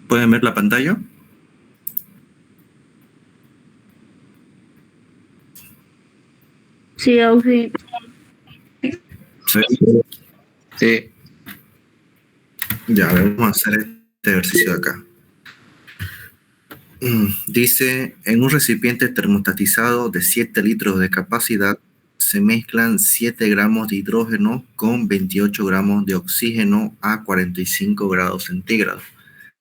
¿Pueden ver la pantalla? Sí, Auxi. Sí. Sí. Ya, vamos a hacer este ejercicio de acá. Dice, en un recipiente termostatizado de 7 litros de capacidad, se mezclan 7 gramos de hidrógeno con 28 gramos de oxígeno a 45 grados centígrados.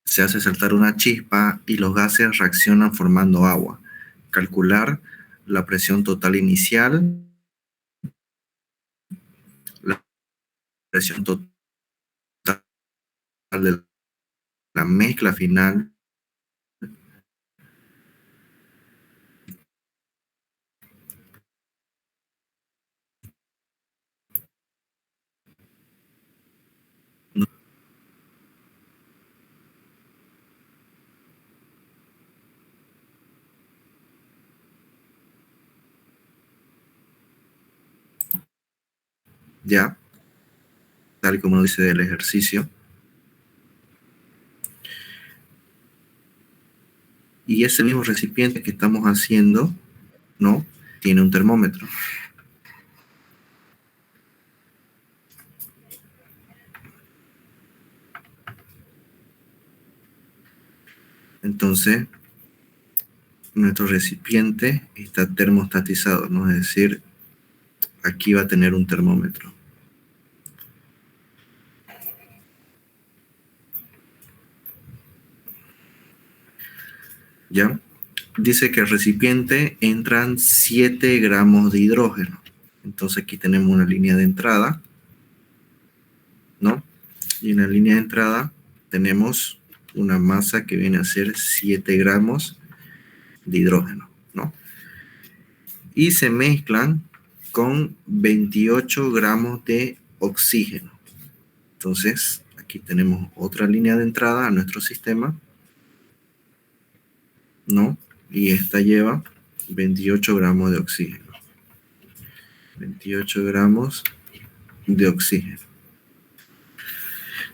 Se hace saltar una chispa y los gases reaccionan formando agua. Calcular la presión total inicial, la presión total de la mezcla final. Ya, tal como dice el ejercicio. Y ese mismo recipiente que estamos haciendo, ¿no? Tiene un termómetro. Entonces, nuestro recipiente está termostatizado, ¿no? Es decir, aquí va a tener un termómetro. ¿Ya? Dice que el recipiente entran 7 gramos de hidrógeno. Entonces aquí tenemos una línea de entrada, ¿no? Y en la línea de entrada tenemos una masa que viene a ser 7 gramos de hidrógeno, ¿no? Y se mezclan con 28 gramos de oxígeno. Entonces, aquí tenemos otra línea de entrada a nuestro sistema, ¿no? Y esta lleva 28 gramos de oxígeno. 28 gramos de oxígeno.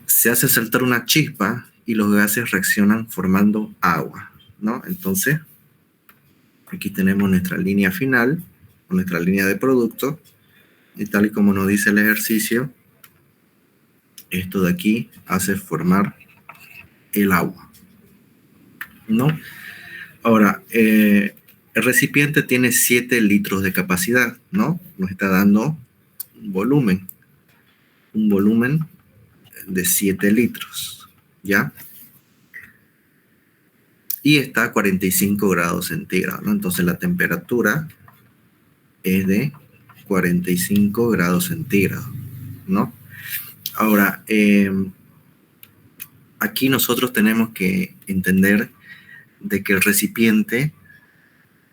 Se hace saltar una chispa y los gases reaccionan formando agua, ¿no? Entonces, aquí tenemos nuestra línea final, nuestra línea de producto, y tal y como nos dice el ejercicio, esto de aquí hace formar el agua, ¿no? Ahora, el recipiente tiene 7 litros de capacidad, ¿no? Nos está dando un volumen de 7 litros, ¿ya? Y está a 45 grados centígrados, ¿no? Entonces la temperatura es de 45 grados centígrados, ¿no? Ahora, aquí nosotros tenemos que entender de que el recipiente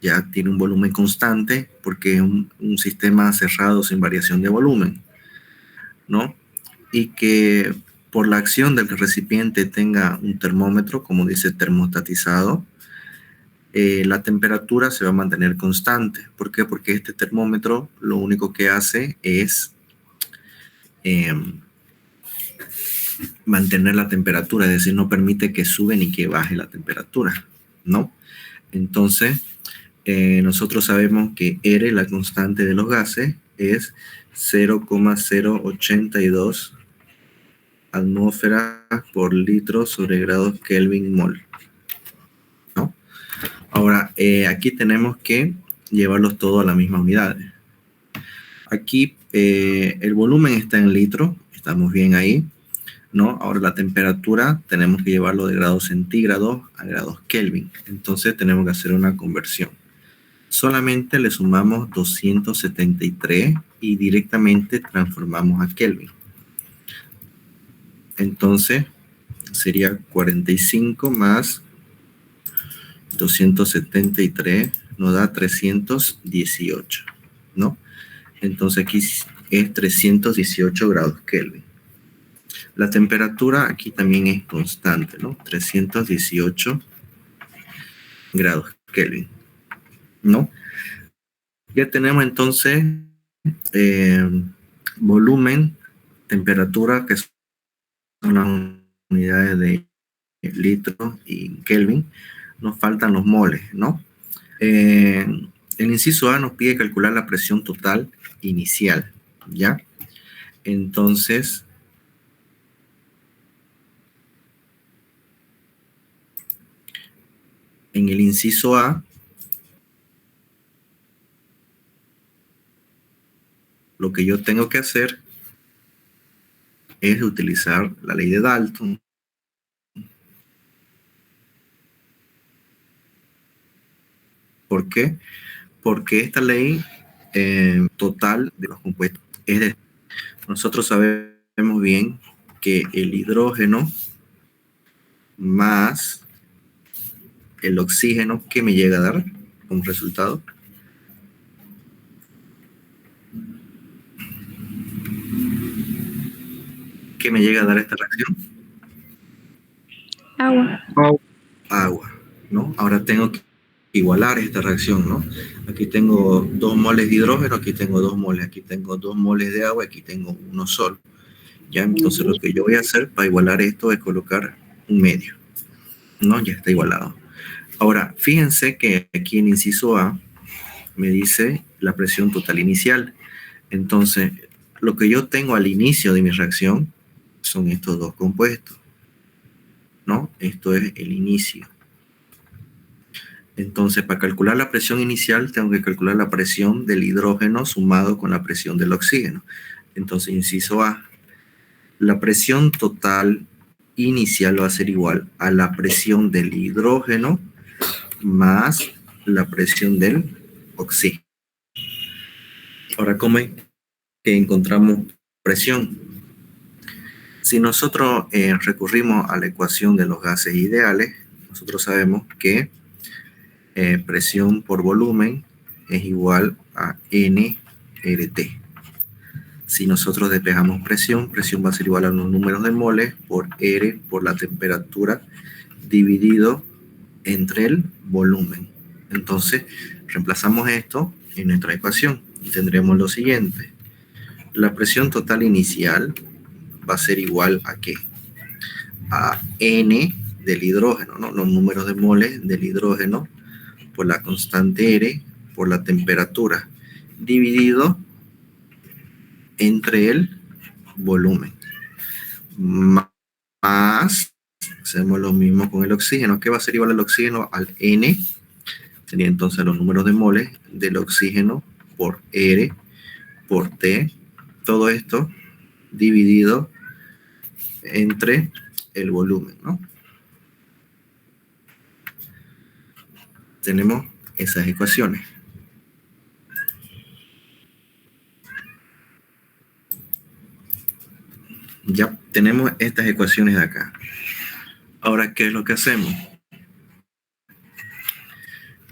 ya tiene un volumen constante porque es un sistema cerrado sin variación de volumen, ¿no? Y que por la acción del recipiente tenga un termómetro, como dice termostatizado, la temperatura se va a mantener constante. ¿Por qué? Porque este termómetro lo único que hace es mantener la temperatura, es decir, no permite que sube ni que baje la temperatura, ¿no? Entonces, nosotros sabemos que R, la constante de los gases, es 0,082 atmósferas por litro sobre grados Kelvin mol, ¿no? Ahora, aquí tenemos que llevarlos todos a la misma unidad. Aquí el volumen está en litros, estamos bien ahí, ¿no? Ahora la temperatura tenemos que llevarlo de grados centígrados a grados Kelvin. Entonces tenemos que hacer una conversión. Solamente le sumamos 273 y directamente transformamos a Kelvin. Entonces sería 45 más 273 nos da 318, ¿no? Entonces aquí es 318 grados Kelvin. La temperatura aquí también es constante, ¿no? 318 grados Kelvin, ¿no? Ya tenemos entonces volumen, temperatura, que son las unidades de litros y Kelvin, nos faltan los moles, ¿no? El inciso A nos pide calcular la presión total inicial, ¿ya? Entonces, en el inciso A, lo que yo tengo que hacer es utilizar la ley de Dalton. ¿Por qué? Porque esta ley total de los compuestos es de... Nosotros sabemos bien que el hidrógeno más el oxígeno, ¿qué me llega a dar como resultado? ¿Qué me llega a dar esta reacción? Agua. Agua, ¿no? Ahora tengo que igualar esta reacción, ¿no? Aquí tengo 2 moles de hidrógeno, aquí tengo 2 moles, aquí tengo 2 moles de agua, aquí tengo uno solo. Ya, entonces lo que yo voy a hacer para igualar esto es colocar un medio, ¿no? Ya está igualado. Ahora, fíjense que aquí en inciso A me dice la presión total inicial. Entonces, lo que yo tengo al inicio de mi reacción son estos dos compuestos, ¿no? Esto es el inicio. Entonces, para calcular la presión inicial, tengo que calcular la presión del hidrógeno sumado con la presión del oxígeno. Entonces, inciso A, la presión total inicial va a ser igual a la presión del hidrógeno más la presión del oxígeno. Ahora, ¿cómo es que encontramos presión? Si nosotros recurrimos a la ecuación de los gases ideales, nosotros sabemos que presión por volumen es igual a nRT. Si nosotros despejamos presión, presión va a ser igual a los números de moles por R por la temperatura dividido entre el volumen. Entonces, reemplazamos esto en nuestra ecuación y tendremos lo siguiente. La presión total inicial va a ser igual a ¿qué? A N del hidrógeno, ¿no? Los números de moles del hidrógeno por la constante R por la temperatura dividido entre el volumen. Más, hacemos lo mismo con el oxígeno. ¿Qué va a ser igual al oxígeno? Al N. Sería entonces los números de moles del oxígeno por R por T. Todo esto dividido entre el volumen, ¿no? Tenemos esas ecuaciones. Ya tenemos estas ecuaciones de acá. Ahora, ¿qué es lo que hacemos?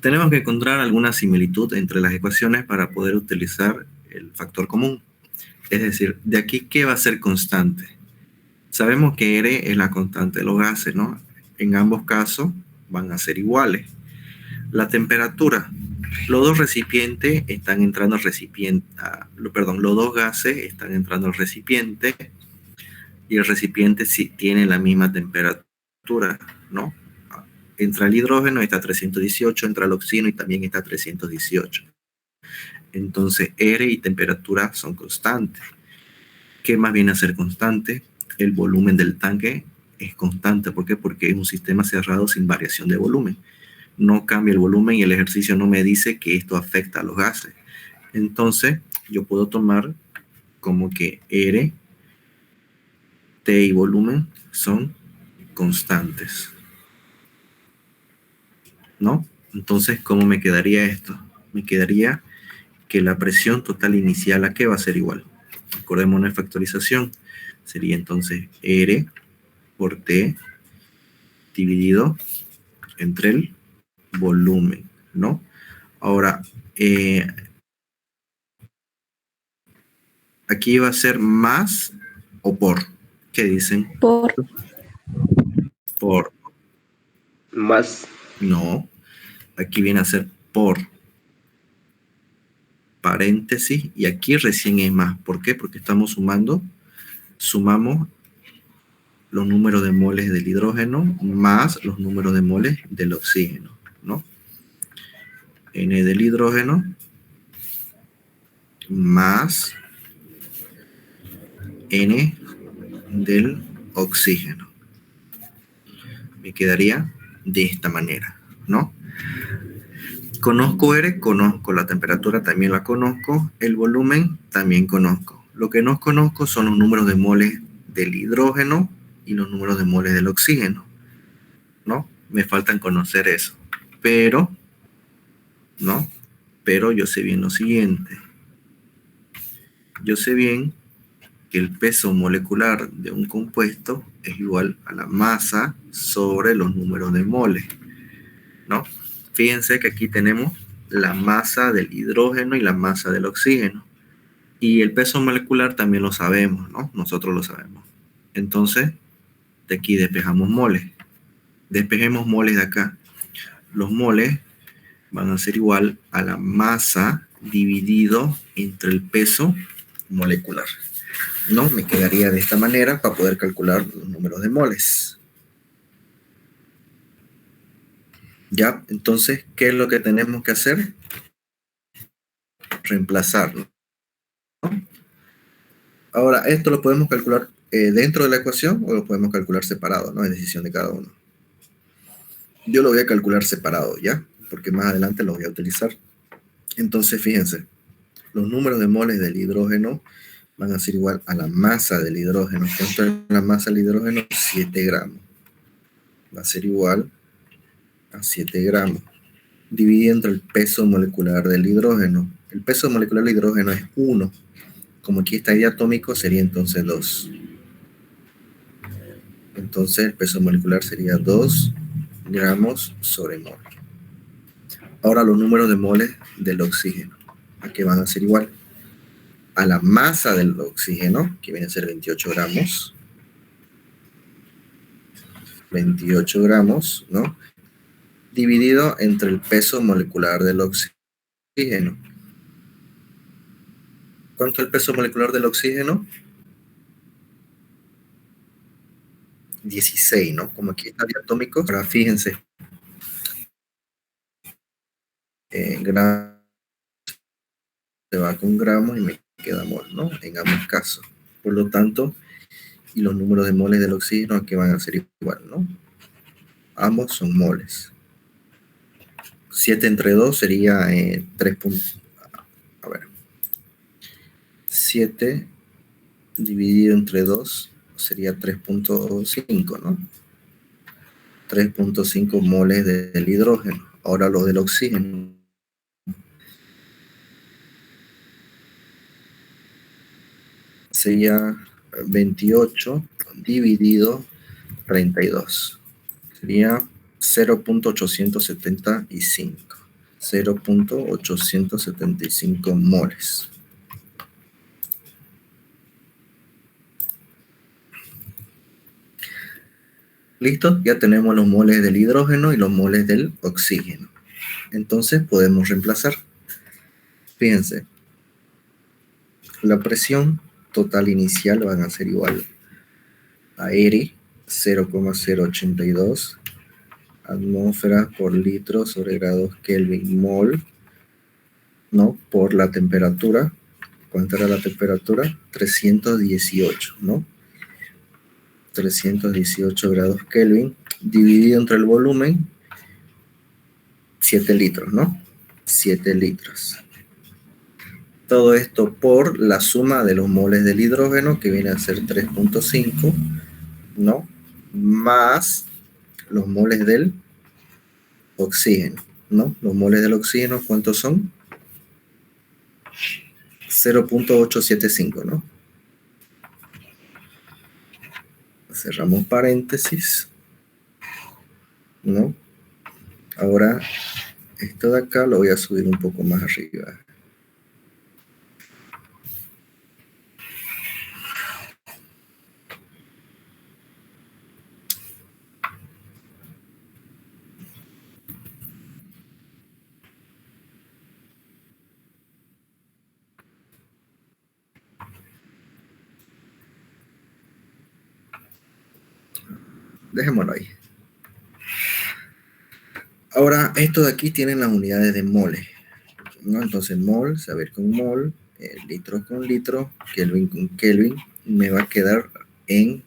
Tenemos que encontrar alguna similitud entre las ecuaciones para poder utilizar el factor común. Es decir, de aquí, ¿qué va a ser constante? Sabemos que R es la constante de los gases, ¿no? En ambos casos van a ser iguales. La temperatura. Los dos recipientes están entrando al recipiente, los dos gases están entrando al recipiente y el recipiente sí tiene la misma temperatura, ¿no? Entra el hidrógeno, está a 318, entra el oxígeno y también está a 318. Entonces, R y temperatura son constantes. ¿Qué más viene a ser constante? El volumen del tanque es constante. ¿Por qué? Porque es un sistema cerrado sin variación de volumen. No cambia el volumen y el ejercicio no me dice que esto afecta a los gases. Entonces, yo puedo tomar como que R, T y volumen son constantes, ¿no? Entonces, ¿cómo me quedaría esto? Me quedaría que la presión total inicial ¿a qué va a ser igual? Recordemos una factorización. Sería entonces R por T dividido entre el volumen, ¿no? Ahora, aquí va a ser más o por. ¿Qué dicen? Por. Por. Más. No. Aquí viene a ser por. Paréntesis. Y aquí recién es más. ¿Por qué? Porque estamos sumando. Sumamos los números de moles del hidrógeno más los números de moles del oxígeno, ¿no? N del hidrógeno más N del oxígeno. Me quedaría de esta manera, ¿no? Conozco R, conozco la temperatura, también la conozco, el volumen también conozco. Lo que no conozco son los números de moles del hidrógeno y los números de moles del oxígeno, ¿no? Me faltan conocer eso. Pero, ¿no? Pero yo sé bien lo siguiente. Yo sé bien que el peso molecular de un compuesto es igual a la masa sobre los números de moles, ¿no? Fíjense que aquí tenemos la masa del hidrógeno y la masa del oxígeno. Y el peso molecular también lo sabemos, ¿no? Nosotros lo sabemos. Entonces, de aquí despejamos moles. Despejemos moles de acá. Los moles van a ser igual a la masa dividido entre el peso molecular. ¿No? Me quedaría de esta manera para poder calcular los números de moles. ¿Ya? Entonces, ¿qué es lo que tenemos que hacer? Reemplazarlo, ¿no? Ahora, esto lo podemos calcular dentro de la ecuación o lo podemos calcular separado, ¿no? Es decisión de cada uno. Yo lo voy a calcular separado, ¿ya? Porque más adelante lo voy a utilizar. Entonces, fíjense, los números de moles del hidrógeno van a ser igual a la masa del hidrógeno. ¿Cuánto es la masa del hidrógeno? 7 gramos. Va a ser igual a 7 gramos. Dividido entre el peso molecular del hidrógeno. El peso molecular del hidrógeno es 1. Como aquí está diatómico, sería entonces 2. Entonces el peso molecular sería 2 gramos sobre mol. Ahora los números de moles del oxígeno. Aquí van a ser igual a la masa del oxígeno, que viene a ser 28 gramos. 28 gramos, ¿no? Dividido entre el peso molecular del oxígeno. ¿Cuánto es el peso molecular del oxígeno? 16, ¿no? Como aquí está diatómico. Ahora fíjense, gramos se va con gramos y me queda mol, ¿no? En ambos casos. Por lo tanto, y los números de moles del oxígeno aquí van a ser igual, ¿no? Ambos son moles. 7 entre 2 sería 3. A ver. 7 dividido entre 2 sería 3.5, ¿no? 3.5 moles del hidrógeno. Ahora lo del oxígeno. Sería 28 dividido 32. Sería 0.875. 0.875 moles. ¿Listo? Ya tenemos los moles del hidrógeno y los moles del oxígeno. Entonces podemos reemplazar. Fíjense, la presión total inicial van a ser igual a R, 0,082 atmósferas por litro sobre grados Kelvin mol, ¿no? Por la temperatura. ¿Cuánto era la temperatura? 318, ¿no? 318 grados Kelvin, dividido entre el volumen, 7 litros, ¿no? 7 litros. Todo esto por la suma de los moles del hidrógeno, que viene a ser 3.5, ¿no? Más los moles del oxígeno, ¿no? Los moles del oxígeno, ¿cuántos son? 0.875, ¿no? Cerramos paréntesis, ¿no? Ahora, esto de acá lo voy a subir un poco más arriba. dejémoslo ahí. Ahora, esto de aquí tienen las unidades de moles, ¿no? Entonces, mol, saber con mol, litros con litro, Kelvin con Kelvin, me va a quedar en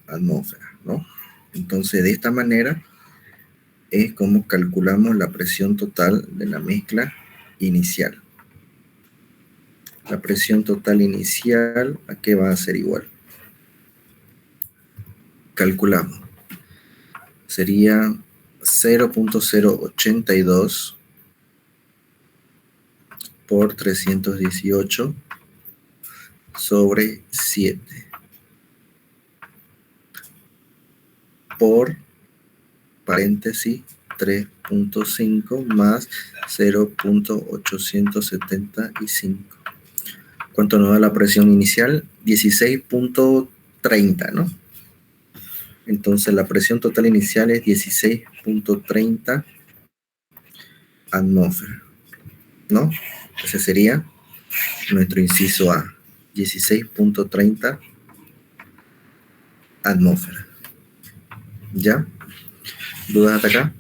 atmósfera, ¿no? Entonces, de esta manera es como calculamos la presión total de la mezcla inicial. La presión total inicial, ¿a qué va a ser igual? Calculamos. Sería 0.082 por 318 sobre 7 por paréntesis 3.5 más 0.875. ¿Cuánto nos da la presión inicial? 16.30, ¿no? Entonces la presión total inicial es 16.30 atmósferas, ¿no? Ese sería nuestro inciso A, 16.30 atmósferas. ¿Ya? ¿Dudas hasta acá?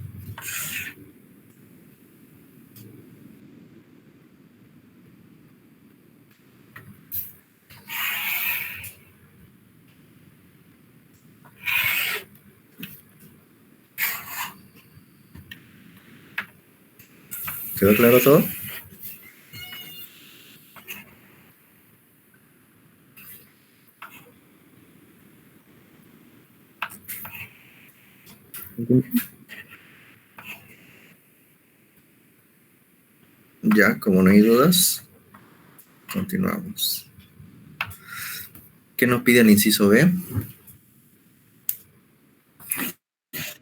¿Quedó claro todo? Ya, como no hay dudas, continuamos. ¿Qué nos pide el inciso B?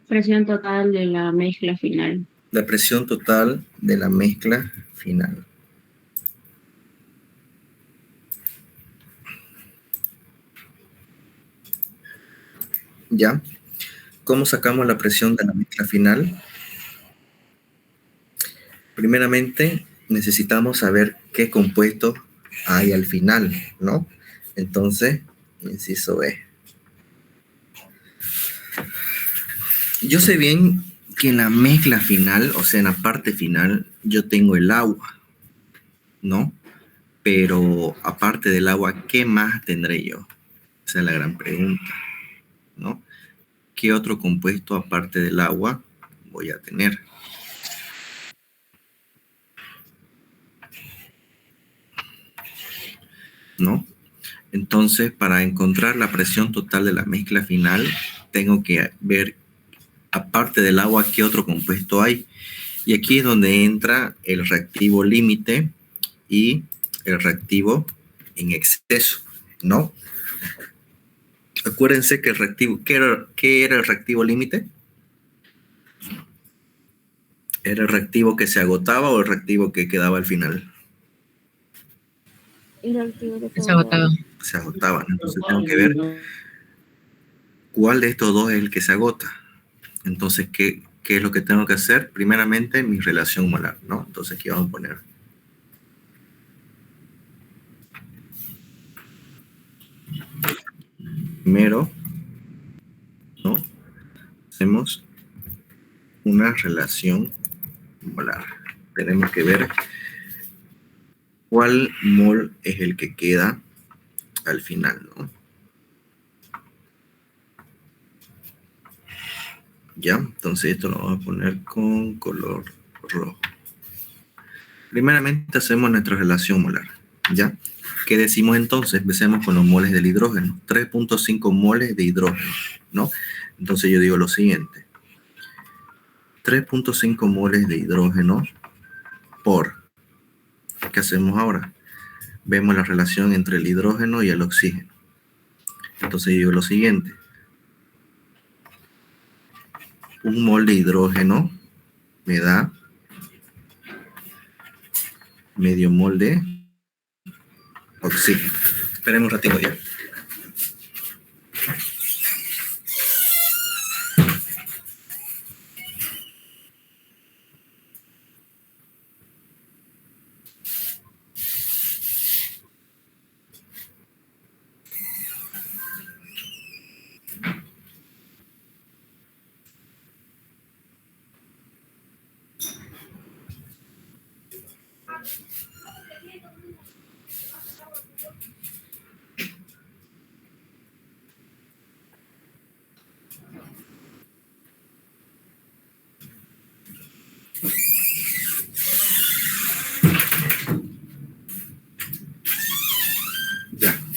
Presión total de la mezcla final. La presión total de la mezcla final. ¿Ya? ¿Cómo sacamos la presión de la mezcla final? Primeramente, necesitamos saber qué compuestos hay al final, ¿no? Entonces, inciso B. Yo sé bien que en la mezcla final, o sea, en la parte final, yo tengo el agua, ¿no? Pero aparte del agua, ¿qué más tendré yo? Esa es la gran pregunta, ¿no? ¿Qué otro compuesto aparte del agua voy a tener? ¿No? Entonces, para encontrar la presión total de la mezcla final, tengo que ver, aparte del agua, qué otro compuesto hay. Y aquí es donde entra el reactivo límite y el reactivo en exceso, ¿no? Acuérdense que el reactivo, ¿qué era el reactivo límite? ¿Era el reactivo que se agotaba o el reactivo que quedaba al final? Se agotaba. Se agotaban. Entonces tengo que ver cuál de estos dos es el que se agota. Entonces, ¿qué es lo que tengo que hacer? Primeramente, mi relación molar, ¿no? Entonces aquí vamos a poner primero, ¿no? Hacemos una relación molar. Tenemos que ver cuál mol es el que queda al final, ¿no? ¿Ya? Entonces esto lo vamos a poner con color rojo. Primeramente hacemos nuestra relación molar, ¿ya? ¿Qué decimos entonces? Empecemos con los moles del hidrógeno. 3.5 moles de hidrógeno, ¿no? Entonces yo digo lo siguiente. 3.5 moles de hidrógeno por... ¿Qué hacemos ahora? Vemos la relación entre el hidrógeno y el oxígeno. Entonces yo digo lo siguiente. Un mol de hidrógeno me da medio mol de oxígeno. Esperemos un ratito ya.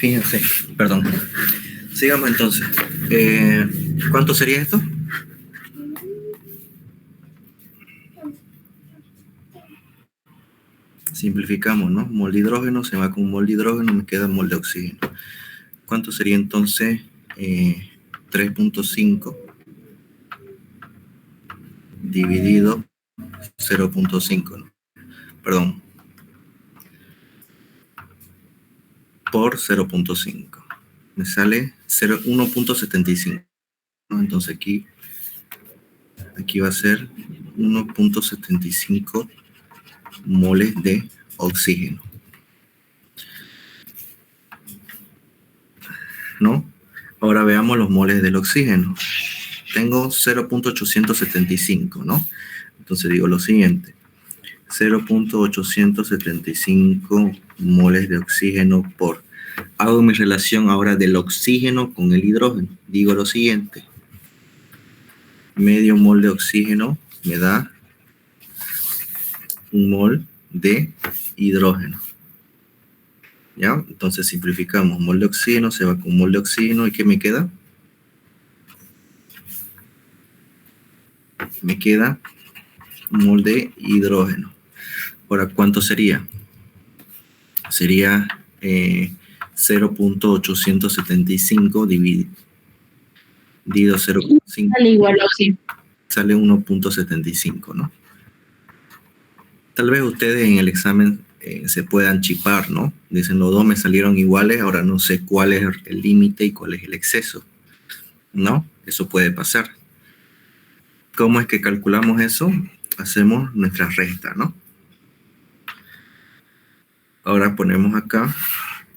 Fíjense, perdón. Sigamos entonces. ¿Cuánto sería esto? Simplificamos, ¿no? Mol de hidrógeno se va con mol de hidrógeno, me queda mol de oxígeno. ¿Cuánto sería entonces 3.5 dividido 0.5? ¿no? Perdón. Por 0.5. Me sale 1.75. ¿no? Entonces aquí va a ser 1.75 moles de oxígeno. ¿No? Ahora veamos los moles del oxígeno. Tengo 0.875, ¿no? Entonces digo lo siguiente. 0.875 moles de oxígeno por... Hago mi relación ahora del oxígeno con el hidrógeno. Digo lo siguiente. Medio mol de oxígeno me da un mol de hidrógeno. ¿Ya? Entonces simplificamos. Mol de oxígeno se va con mol de oxígeno. ¿Y qué me queda? Me queda un mol de hidrógeno. Ahora, ¿cuánto sería? Sería 0.875 dividido 0.5. Sale igual así. Sale 1.75, ¿no? Tal vez ustedes en el examen se puedan chipar, ¿no? Dicen, los dos me salieron iguales, ahora no sé cuál es el límite y cuál es el exceso, ¿no? Eso puede pasar. ¿Cómo es que calculamos eso? Hacemos nuestra resta, ¿no? Ahora ponemos acá,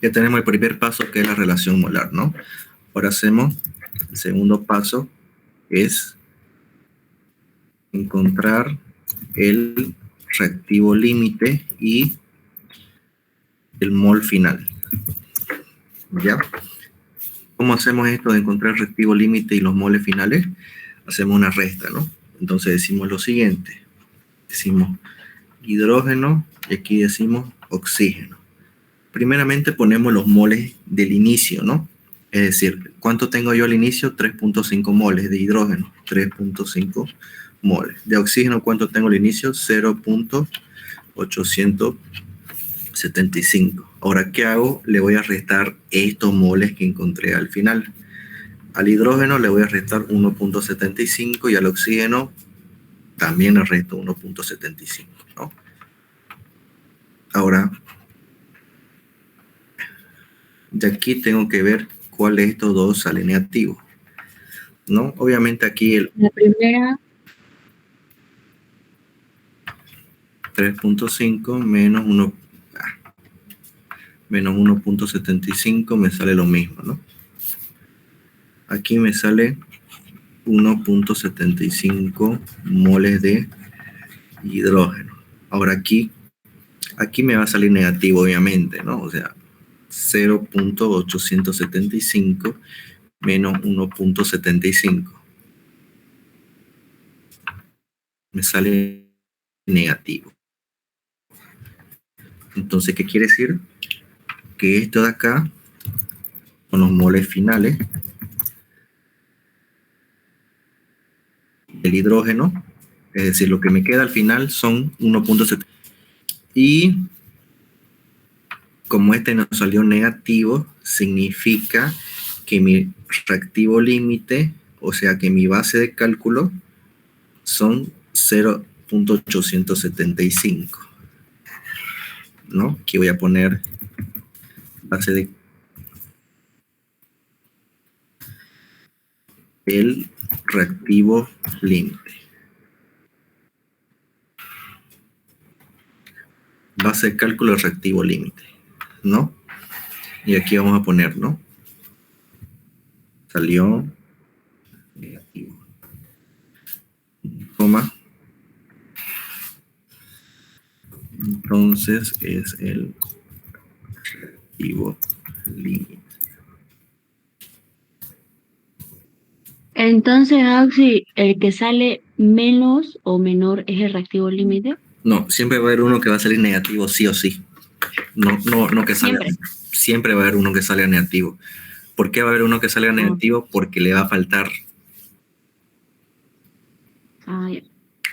ya tenemos el primer paso que es la relación molar, ¿no? Ahora hacemos el segundo paso, es encontrar el reactivo límite y el mol final. ¿Ya? ¿Cómo hacemos esto de encontrar el reactivo límite y los moles finales? Hacemos una resta, ¿no? Entonces decimos lo siguiente. Decimos hidrógeno y aquí decimos oxígeno. Primeramente ponemos los moles del inicio, ¿no? Es decir, ¿cuánto tengo yo al inicio? 3.5 moles de hidrógeno. 3.5 moles. De oxígeno, ¿cuánto tengo al inicio? 0.875. Ahora, ¿qué hago? Le voy a restar estos moles que encontré al final. Al hidrógeno le voy a restar 1.75 y al oxígeno también le resto 1.75, ¿no? Ahora, de aquí tengo que ver cuál de estos dos sale negativo, ¿no? Obviamente aquí el... La primera... 3.5 menos 1... menos 1.75 me sale lo mismo, ¿no? Aquí me sale 1.75 moles de hidrógeno. Ahora aquí me va a salir negativo, obviamente, ¿no? O sea, 0.875 menos 1.75. Me sale negativo. Entonces, ¿qué quiere decir? Que esto de acá son los moles finales del hidrógeno, es decir, lo que me queda al final son 1.7. Y como este nos salió negativo, significa que mi reactivo límite, o sea que mi base de cálculo, son 0.875. ¿No? Aquí voy a poner base de el reactivo límite. Base de cálculo reactivo límite, ¿no? Y aquí vamos a poner, ¿no? Salió negativo. Coma. Entonces es el reactivo límite. Entonces, Auxi, el que sale menos o menor es el reactivo límite. No, siempre va a haber uno que va a salir negativo sí o sí. No que salga siempre va a haber uno que salga negativo. ¿Por qué va a haber uno que salga negativo? Porque le va a faltar, Ya.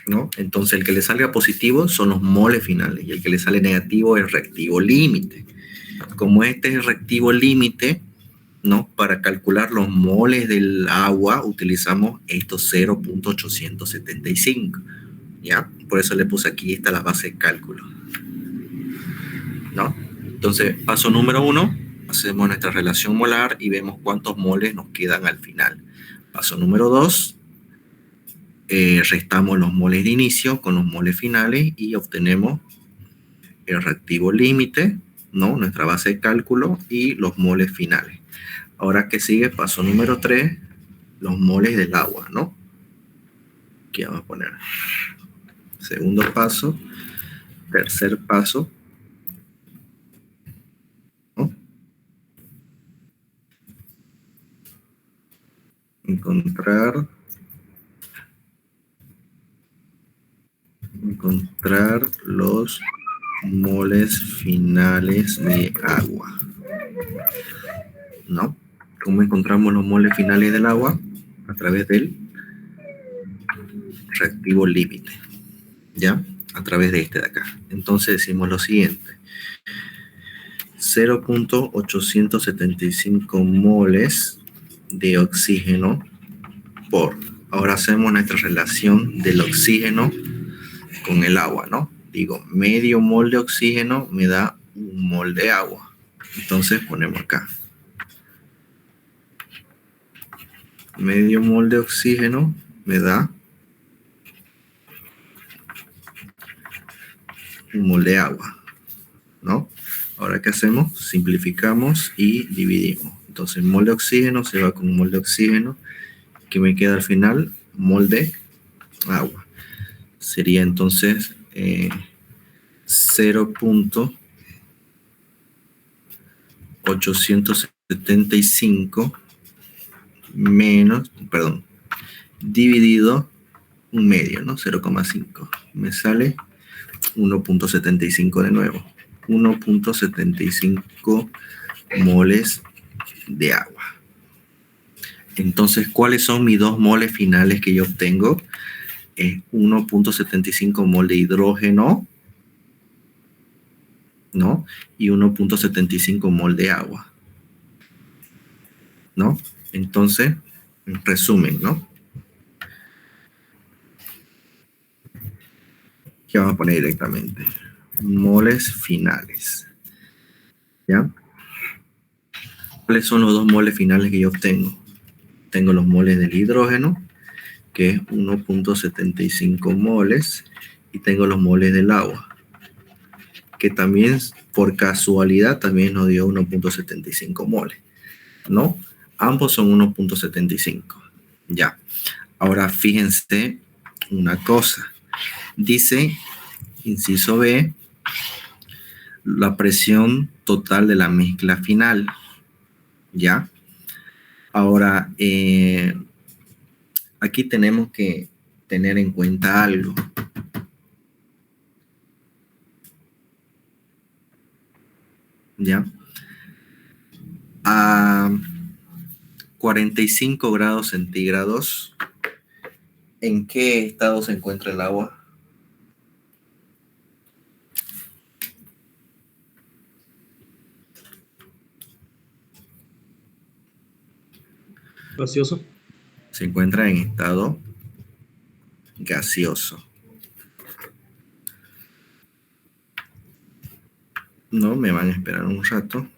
¿no? Entonces el que le salga positivo son los moles finales y el que le sale negativo es el reactivo límite. Como este es el reactivo límite, ¿no? Para calcular los moles del agua utilizamos estos 0.875, ¿ya? Por eso le puse aquí, está la base de cálculo, ¿no? Entonces, paso número 1, hacemos nuestra relación molar y vemos cuántos moles nos quedan al final. Paso número 2, restamos los moles de inicio con los moles finales y obtenemos el reactivo límite, ¿no? Nuestra base de cálculo y los moles finales. Ahora que sigue, paso número 3, los moles del agua, ¿no? Aquí vamos a poner segundo paso, tercer paso, ¿no? Encontrar los moles finales de agua, ¿no? ¿Cómo encontramos los moles finales del agua? A través del reactivo límite, ¿ya? A través de este de acá. Entonces decimos lo siguiente: 0.875 moles de oxígeno por... Ahora hacemos nuestra relación del oxígeno con el agua, ¿no? Digo, medio mol de oxígeno me da un mol de agua. Entonces ponemos acá. Medio mol de oxígeno me da un mol de agua, ¿no? Ahora, ¿qué hacemos? Simplificamos y dividimos. Entonces, mol de oxígeno se va con un mol de oxígeno. ¿Qué me queda al final? Mol de agua. Sería entonces 0.875 menos, perdón, dividido un medio, ¿no? 0,5. Me sale 1.75 de nuevo. 1.75 moles de agua. Entonces, ¿cuáles son mis dos moles finales que yo obtengo? Es 1.75 mol de hidrógeno, ¿no? Y 1.75 mol de agua, ¿no? Entonces, en resumen, ¿no? ¿Qué vamos a poner directamente? Moles finales, ¿ya? ¿Cuáles son los dos moles finales que yo obtengo? Tengo los moles del hidrógeno, que es 1.75 moles, y tengo los moles del agua, que también, por casualidad, también nos dio 1.75 moles, ¿no? Ambos son 1.75. Ya. Ahora fíjense una cosa. Dice, inciso B, la presión total de la mezcla final. ¿Ya? Ahora, aquí tenemos que tener en cuenta algo. ¿Ya? A 45 grados centígrados, ¿en qué estado se encuentra el agua? Gaseoso. Se encuentra en estado gaseoso. No, me van a esperar un rato.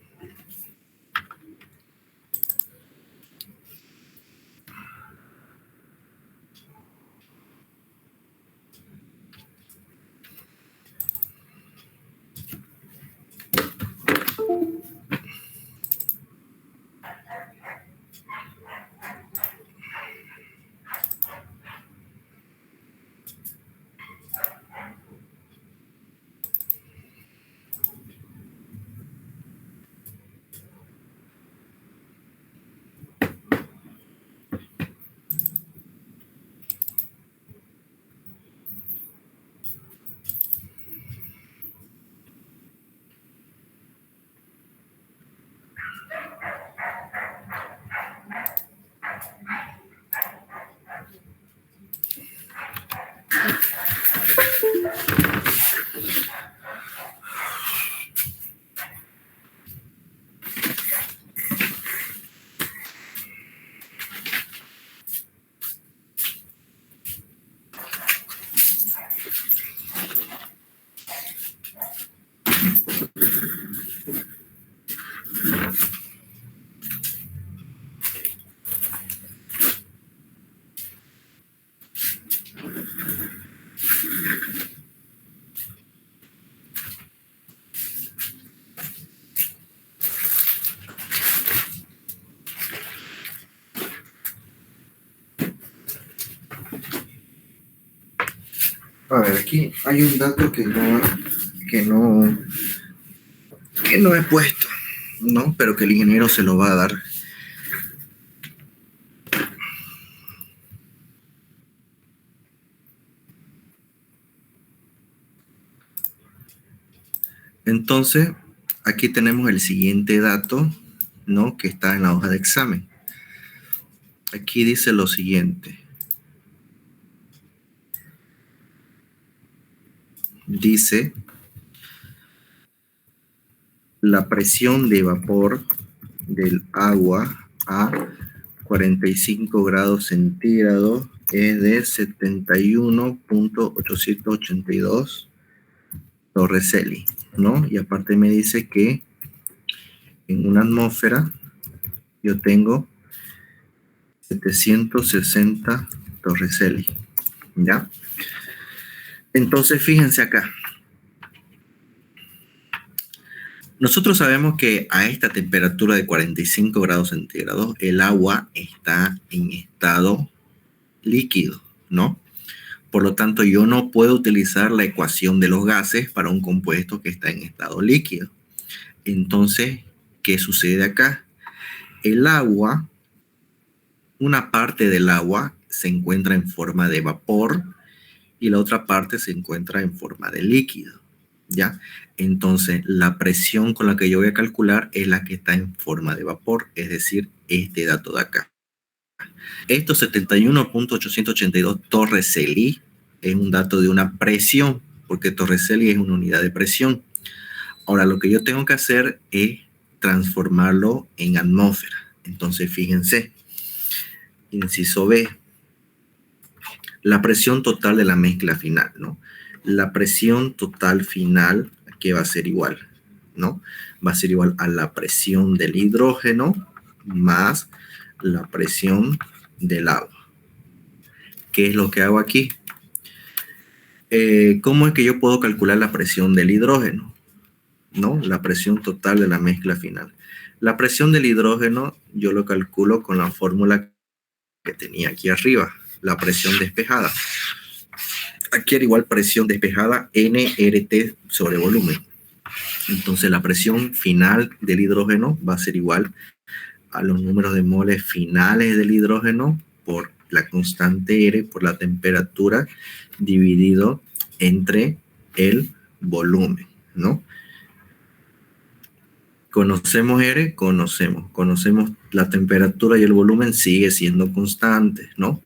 A ver, aquí hay un dato que no, que no he puesto, ¿no? Pero que el ingeniero se lo va a dar. Entonces, aquí tenemos el siguiente dato, ¿no? Que está en la hoja de examen. Aquí dice lo siguiente. Dice, la presión de vapor del agua a 45 grados centígrados es de 71.882 torreseli, ¿no? Y aparte me dice que en una atmósfera yo tengo 760 torreseli, ¿ya? Entonces, fíjense acá. Nosotros sabemos que a esta temperatura de 45 grados centígrados, el agua está en estado líquido, ¿no? Por lo tanto, yo no puedo utilizar la ecuación de los gases para un compuesto que está en estado líquido. Entonces, ¿qué sucede acá? El agua, una parte del agua se encuentra en forma de vapor y la otra parte se encuentra en forma de líquido, ¿ya? Entonces, la presión con la que yo voy a calcular es la que está en forma de vapor, es decir, este dato de acá. Estos 71.882 torreseli es un dato de una presión, porque torreseli es una unidad de presión. Ahora, lo que yo tengo que hacer es transformarlo en atmósfera. Entonces, fíjense, inciso B, la presión total de la mezcla final, ¿no? La presión total final, que va a ser igual, ¿no? Va a ser igual a la presión del hidrógeno más la presión del agua. ¿Qué es lo que hago aquí? ¿Cómo es que yo puedo calcular la presión del hidrógeno? ¿No? La presión total de la mezcla final. La presión del hidrógeno yo lo calculo con la fórmula que tenía aquí arriba, la presión despejada. Aquí era igual presión despejada nRT sobre volumen. Entonces la presión final del hidrógeno va a ser igual a los números de moles finales del hidrógeno por la constante R por la temperatura dividido entre el volumen, ¿no? ¿Conocemos R? Conocemos la temperatura y el volumen sigue siendo constante, ¿no?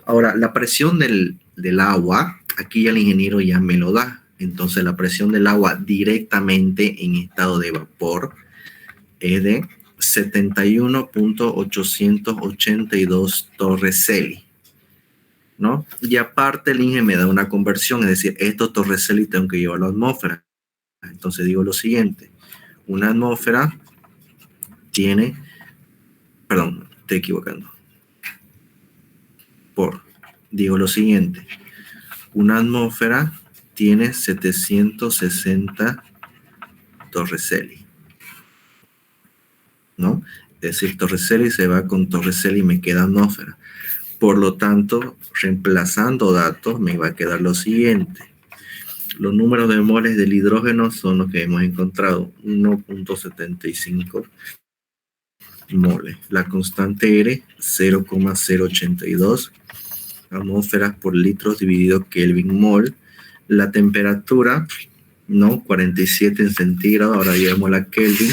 Ahora, la presión del agua, aquí el ingeniero ya me lo da. Entonces, la presión del agua directamente en estado de vapor es de 71.882 torreseli, ¿no? Y aparte el ingeniero me da una conversión, es decir, estos torreseli tengo que llevarlo a la atmósfera. Entonces digo lo siguiente, una atmósfera tiene, perdón, estoy equivocando, digo lo siguiente, una atmósfera tiene 760 torreseli, ¿no? Es decir, torreseli se va con torreseli y me queda atmósfera. Por lo tanto, reemplazando datos, me va a quedar lo siguiente. Los números de moles del hidrógeno son los que hemos encontrado, 1.75 moles. La constante R, 0,082 atmósferas por litros dividido Kelvin mol. La temperatura, ¿no? 47 en centígrados, ahora llevamos la Kelvin.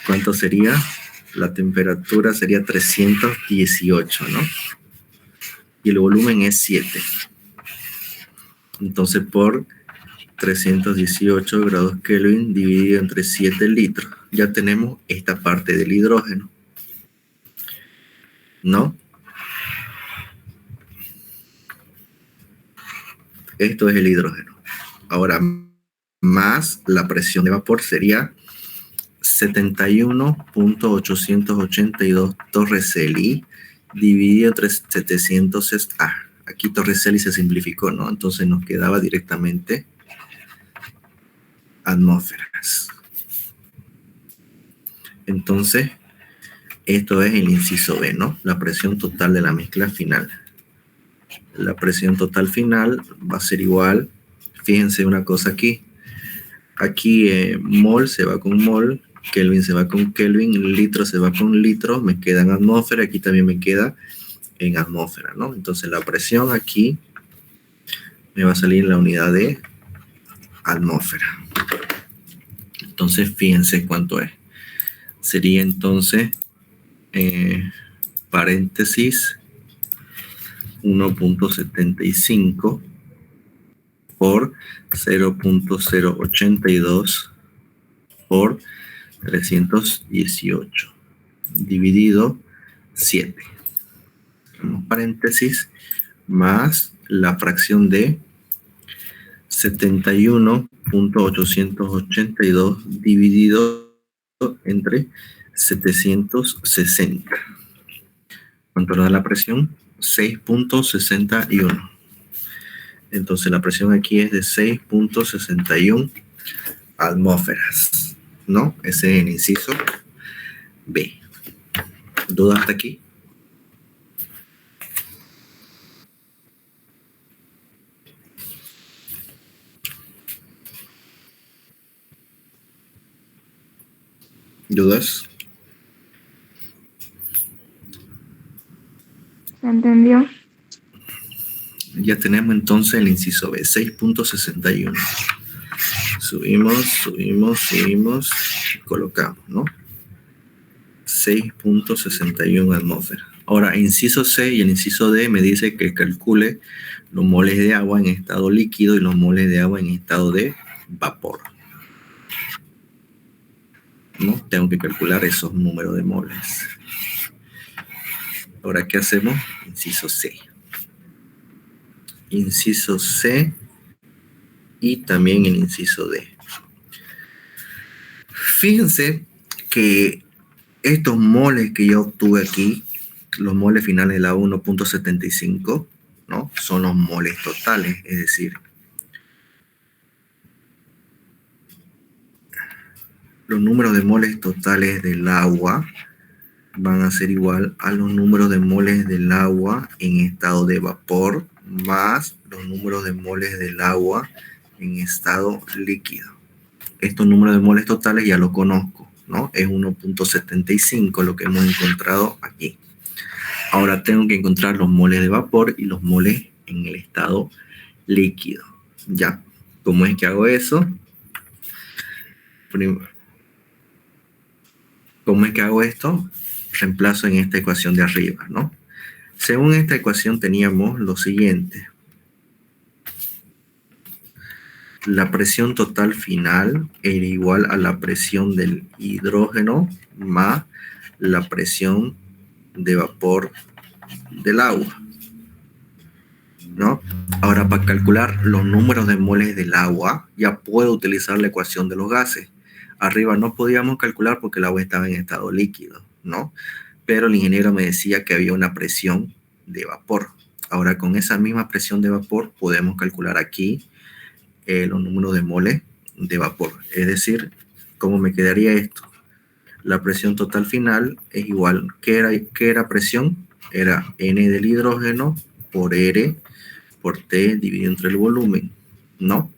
¿Cuánto sería? La temperatura sería 318, ¿no? Y el volumen es 7. Entonces, por 318 grados Kelvin dividido entre 7 litros, ya tenemos esta parte del hidrógeno, ¿no? Esto es el hidrógeno. Ahora, más la presión de vapor sería 71.882 torreseli dividido entre 700. Aquí torreseli se simplificó, ¿no? Entonces nos quedaba directamente atmósferas. Entonces, esto es el inciso B, ¿no? La presión total de la mezcla final. la presión total final va a ser igual. Fíjense una cosa aquí. Aquí mol se va con mol, Kelvin se va con Kelvin, litro se va con litro, me queda en atmósfera, aquí también me queda en atmósfera, ¿no? Entonces la presión aquí me va a salir la unidad de atmósfera. Entonces fíjense cuánto es. Sería entonces, paréntesis, 1.75 por 0.082 por 318 dividido 7. Paréntesis más la fracción de 71.882 dividido entre 760. ¿Cuánto nos da la presión? 6.61. Entonces la presión aquí es de 6.61 atmósferas, ¿no? Ese es el inciso B. ¿Dudas hasta aquí? ¿Dudas? ¿Se entendió? Ya tenemos entonces el inciso B, 6.61. Subimos, colocamos, ¿no? 6.61 atmósferas. Ahora, inciso C y el inciso D me dice que calcule los moles de agua en estado líquido y los moles de agua en estado de vapor. ¿No? Tengo que calcular esos números de moles. Ahora, ¿qué hacemos? Inciso C. Inciso C y también el inciso D. Fíjense que estos moles que yo obtuve aquí, los moles finales de la 1.75, ¿no? Son los moles totales, es decir, los números de moles totales del agua van a ser igual a los números de moles del agua en estado de vapor más los números de moles del agua en estado líquido. Estos números de moles totales ya los conozco, ¿no? Es 1.75 lo que hemos encontrado aquí. Ahora tengo que encontrar los moles de vapor y los moles en el estado líquido. ¿Ya? ¿Cómo es que hago eso? ¿Cómo es que hago esto? Reemplazo en esta ecuación de arriba, ¿no? Según esta ecuación teníamos lo siguiente. La presión total final era igual a la presión del hidrógeno más la presión de vapor del agua, ¿no? Ahora, para calcular los números de moles del agua, ya puedo utilizar la ecuación de los gases. Arriba no podíamos calcular porque el agua estaba en estado líquido, ¿no? Pero el ingeniero me decía que había una presión de vapor. Ahora, con esa misma presión de vapor, podemos calcular aquí los números de moles de vapor. Es decir, ¿cómo me quedaría esto? La presión total final es igual. ¿Qué era presión? Era N del hidrógeno por R por T dividido entre el volumen, ¿no?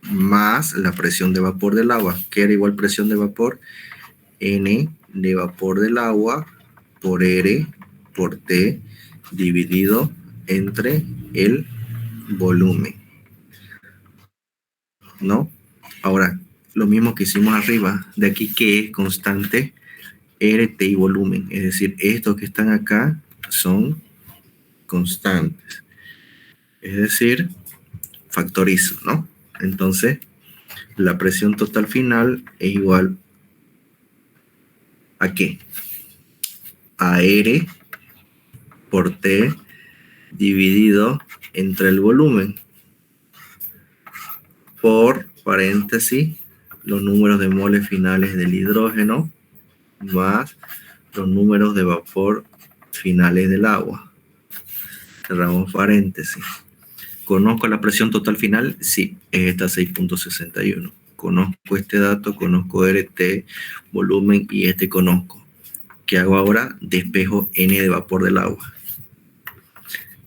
Más la presión de vapor del agua. ¿Qué era igual presión de vapor? N de vapor del agua por R por T dividido entre el volumen, ¿no? Ahora, lo mismo que hicimos arriba, de aquí que es constante, RT y volumen, es decir, estos que están acá son constantes, es decir, factorizo, ¿no? Entonces, la presión total final es igual ¿a qué? A R por T dividido entre el volumen por paréntesis los números de moles finales del hidrógeno más los números de vapor finales del agua. Cerramos paréntesis. ¿Conozco la presión total final? Sí, es esta 6.61. Conozco este dato, conozco RT, volumen y este conozco. ¿Qué hago ahora? Despejo N de vapor del agua.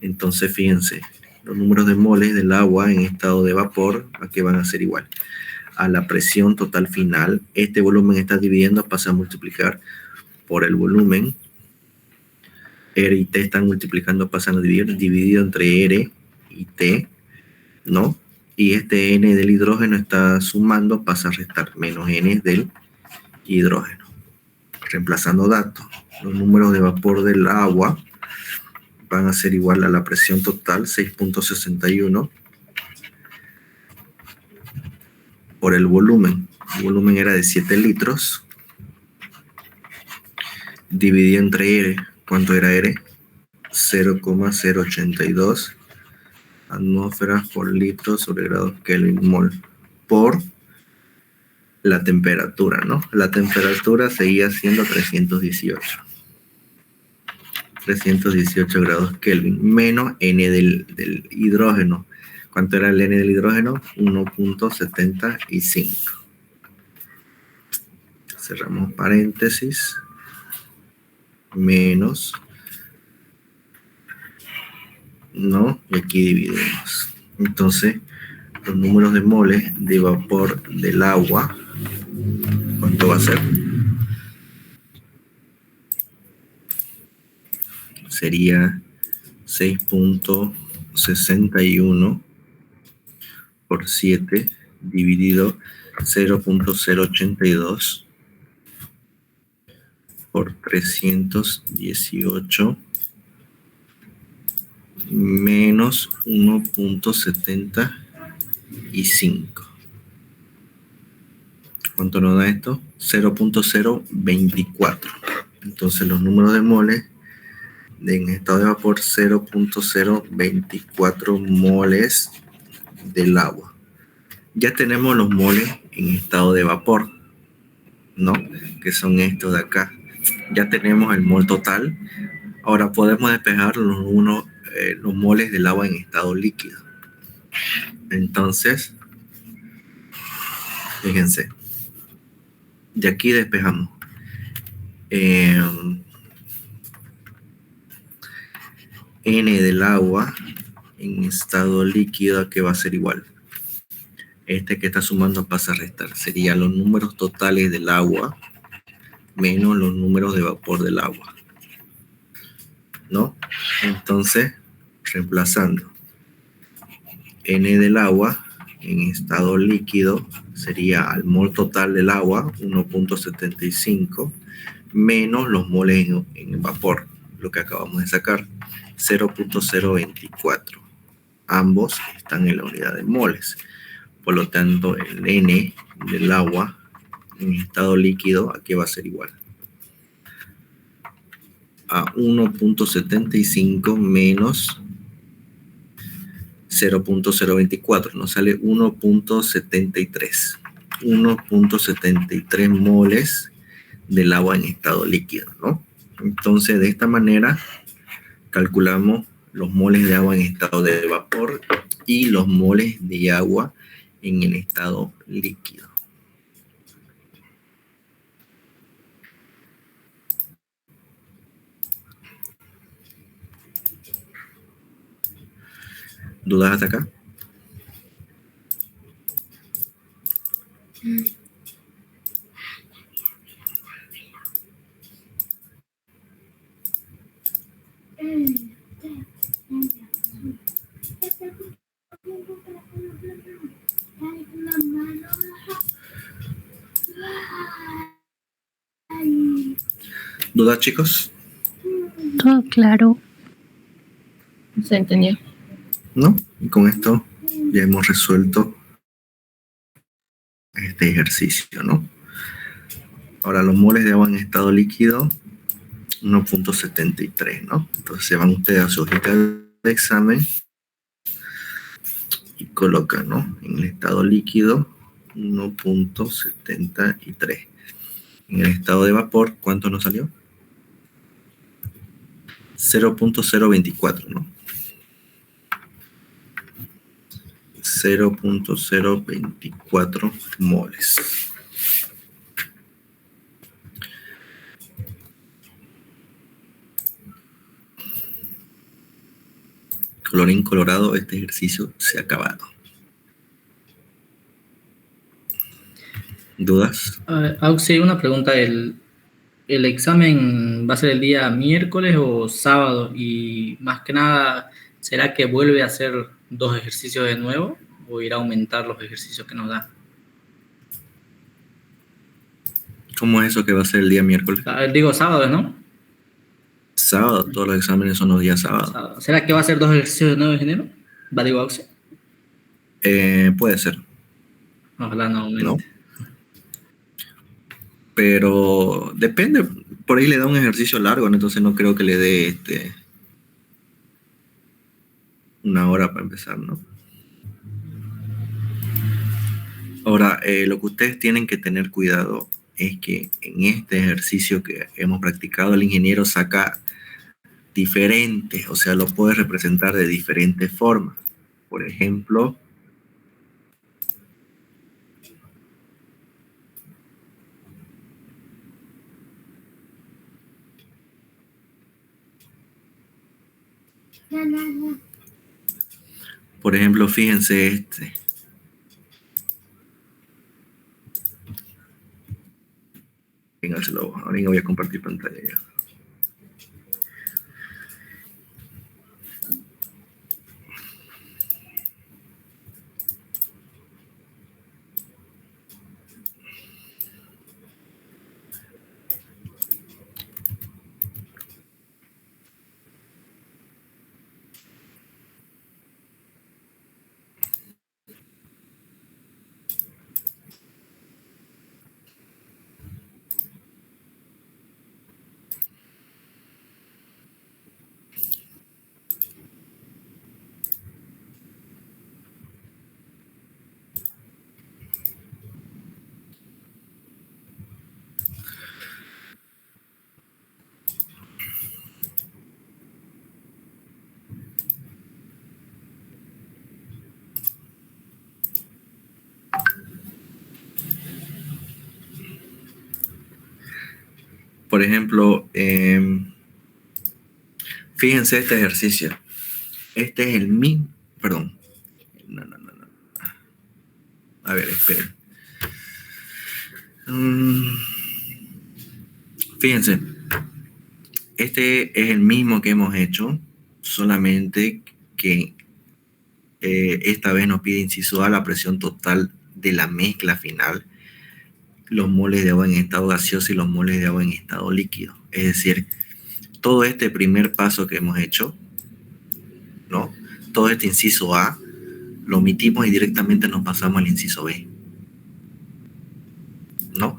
Entonces, fíjense, los números de moles del agua en estado de vapor, ¿a qué van a ser igual? A la presión total final. Este volumen está dividiendo, pasa a multiplicar por el volumen. R y T están multiplicando, pasan a dividir, dividido entre R y T, ¿no? Y este N del hidrógeno está sumando, pasa a restar, menos N del hidrógeno. Reemplazando datos, los números de vapor del agua van a ser igual a la presión total, 6.61, por el volumen. El volumen era de 7 litros, dividido entre R. ¿Cuánto era R? 0,082 atmósferas por litro sobre grados Kelvin mol por la temperatura, ¿no? La temperatura seguía siendo 318 grados Kelvin, menos N del hidrógeno. ¿Cuánto era el N del hidrógeno? 1.75. Cerramos paréntesis. Menos. ¿No? Y aquí dividimos. Entonces, los números de moles de vapor del agua, ¿cuánto va a ser? Sería 6.61 por 7 dividido 0.082 por 318 menos 1.75. ¿Cuánto nos da esto? 0.024. Entonces los números de moles en estado de vapor, 0.024 moles del agua. Ya tenemos los moles en estado de vapor, ¿no? Que son estos de acá. Ya tenemos el mol total. Ahora podemos despejar los moles del agua en estado líquido. Entonces, fíjense, de aquí despejamos. N del agua en estado líquido, ¿a qué va a ser igual? Este que está sumando pasa a restar. Serían los números totales del agua menos los números de vapor del agua, ¿no? Entonces, reemplazando N del agua en estado líquido sería al mol total del agua 1.75 menos los moles en vapor, lo que acabamos de sacar, 0.024. Ambos están en la unidad de moles. Por lo tanto, el N del agua en estado líquido, ¿a qué va a ser igual? A 1.75 menos 0.024. Nos sale 1.73. 1.73 moles del agua en estado líquido, ¿no? Entonces, de esta manera, calculamos los moles de agua en estado de vapor y los moles de agua en el estado líquido. ¿Dudas hasta acá? ¿Dudas, chicos? Todo claro. Se entendió. ¿No? Y con esto ya hemos resuelto este ejercicio, ¿no? Ahora, los moles de agua en estado líquido, 1.73, ¿no? Entonces se van ustedes a su hojita de examen y colocan, ¿no? En el estado líquido, 1.73. En el estado de vapor, ¿cuánto nos salió? 0.024, ¿no? 0.024 moles. Colorín colorado, este ejercicio se ha acabado. ¿Dudas? Auxi, una pregunta. ¿El examen va a ser el día miércoles o sábado? Y más que nada, ¿será que vuelve a hacer 2 ejercicios de nuevo o irá a aumentar los ejercicios que nos da? ¿Cómo es eso que va a ser el día miércoles? Digo sábado, ¿no? Sábado, todos los exámenes son los días sábados. Sábado. ¿Será que va a hacer 2 ejercicios de nuevo en enero? ¿Va, digo, Auxi? Puede ser, Ojalá no aumente. ¿no? Pero depende, por ahí le da un ejercicio largo, ¿no? Entonces no creo que le dé una hora para empezar, ¿no? Ahora, lo que ustedes tienen que tener cuidado es que en este ejercicio que hemos practicado, el ingeniero saca diferentes, o sea, lo puede representar de diferentes formas. Por ejemplo, fíjense este. Véngaselo, ahora voy a compartir pantalla ya. Por ejemplo, fíjense este ejercicio. Este es el mismo, perdón. No. A ver, esperen. Fíjense, este es el mismo que hemos hecho, solamente que esta vez nos pide inciso A, la presión total de la mezcla final, los moles de agua en estado gaseoso y los moles de agua en estado líquido. Es decir, todo este primer paso que hemos hecho, ¿no? Todo este inciso A, lo omitimos y directamente nos pasamos al inciso B, ¿no?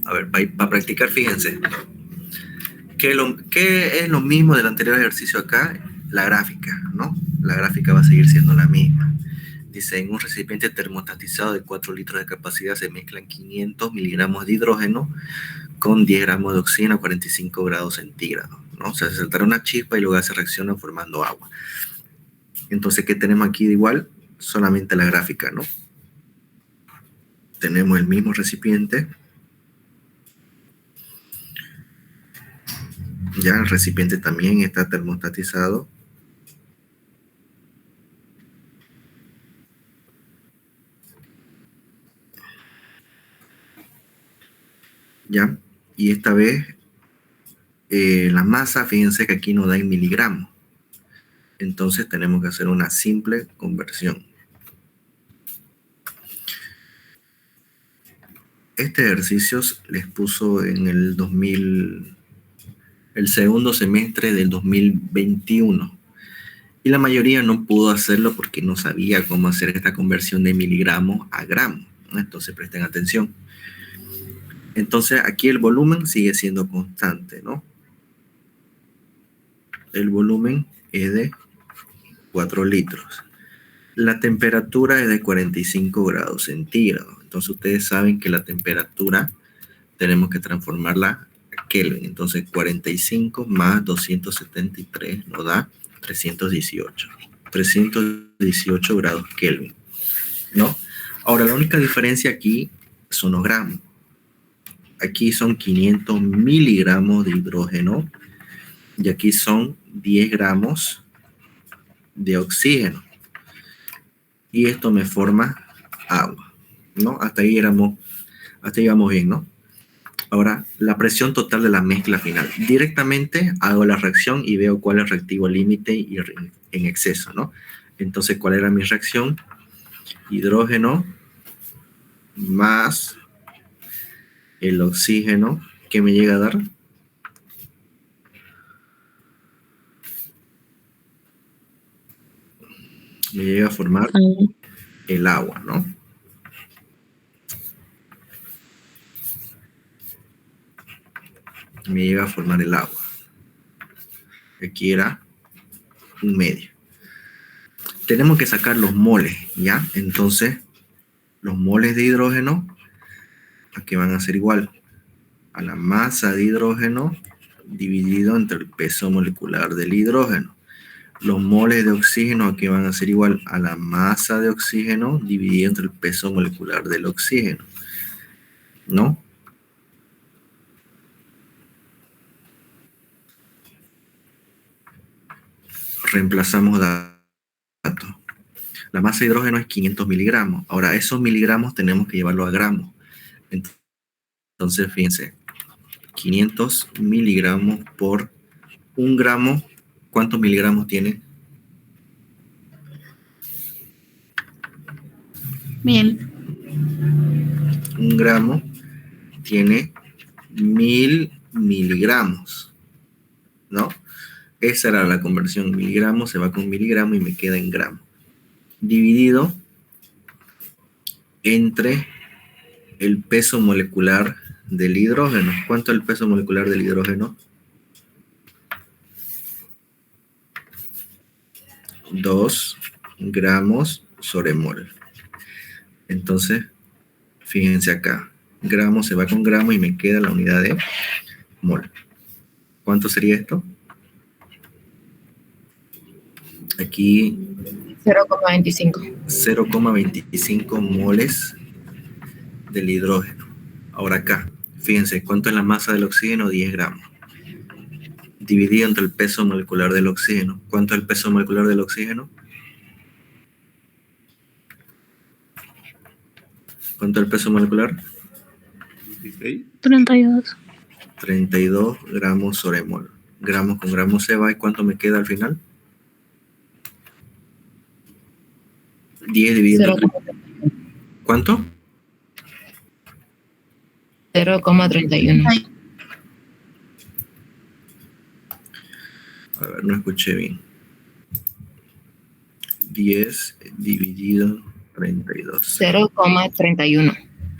A ver, para practicar, fíjense. ¿Qué es lo mismo del anterior ejercicio acá? La gráfica, ¿no? La gráfica va a seguir siendo la misma. Dice, en un recipiente termostatizado de 4 litros de capacidad se mezclan 500 miligramos de hidrógeno con 10 gramos de oxígeno a 45 grados centígrados, ¿no? O sea, se saltará una chispa y los gases reaccionan formando agua. Entonces, ¿qué tenemos aquí de igual? Solamente la gráfica, ¿no? Tenemos el mismo recipiente. Ya el recipiente también está termostatizado. Ya, y esta vez la masa, fíjense que aquí no da en miligramos. Entonces tenemos que hacer una simple conversión. Este ejercicio les puso en el segundo semestre del 2021. Y la mayoría no pudo hacerlo porque no sabía cómo hacer esta conversión de miligramos a gramos, ¿no? Entonces presten atención. Entonces aquí el volumen sigue siendo constante, ¿no? El volumen es de 4 litros. La temperatura es de 45 grados centígrados. Entonces ustedes saben que la temperatura tenemos que transformarla a Kelvin. Entonces 45 más 273 nos da 318. 318 grados Kelvin, ¿no? Ahora la única diferencia aquí son los gramos. Aquí son 500 miligramos de hidrógeno y aquí son 10 gramos de oxígeno. Y esto me forma agua, ¿no? Hasta ahí íbamos bien, ¿no? Ahora, la presión total de la mezcla final. Directamente hago la reacción y veo cuál es el reactivo límite y en exceso, ¿no? Entonces, ¿cuál era mi reacción? Hidrógeno más el oxígeno, que me llega a dar me llega a formar el agua, ¿no? Me llega a formar el agua. Aquí era un medio. Tenemos que sacar los moles, ¿ya? Entonces, los moles de hidrógeno, aquí van a ser igual a la masa de hidrógeno dividido entre el peso molecular del hidrógeno. Los moles de oxígeno aquí van a ser igual a la masa de oxígeno dividido entre el peso molecular del oxígeno, ¿no? Reemplazamos datos. La masa de hidrógeno es 500 miligramos. Ahora, esos miligramos tenemos que llevarlo a gramos. Entonces, fíjense, 500 miligramos por 1 gramo. ¿Cuántos miligramos tiene? 1000. 1 gramo tiene 1000 miligramos, ¿no? Esa era la conversión. Miligramos se va con miligramo y me queda en gramo. Dividido entre el peso molecular del hidrógeno. ¿Cuánto es el peso molecular del hidrógeno? 2 gramos sobre mol. Entonces, fíjense acá. Gramo se va con gramo y me queda la unidad de mol. ¿Cuánto sería esto? Aquí 0,25. 0,25 moles del hidrógeno. Ahora acá, fíjense, ¿cuánto es la masa del oxígeno? 10 gramos. Dividido entre el peso molecular del oxígeno. ¿Cuánto es el peso molecular del oxígeno? ¿Cuánto es el peso molecular? 32. 32 gramos sobre mol. Gramos con gramos se va. ¿Y cuánto me queda al final? 10 dividido entre... ¿Cuánto? 0,31. A ver, no escuché bien. 10 dividido 32. 0,31.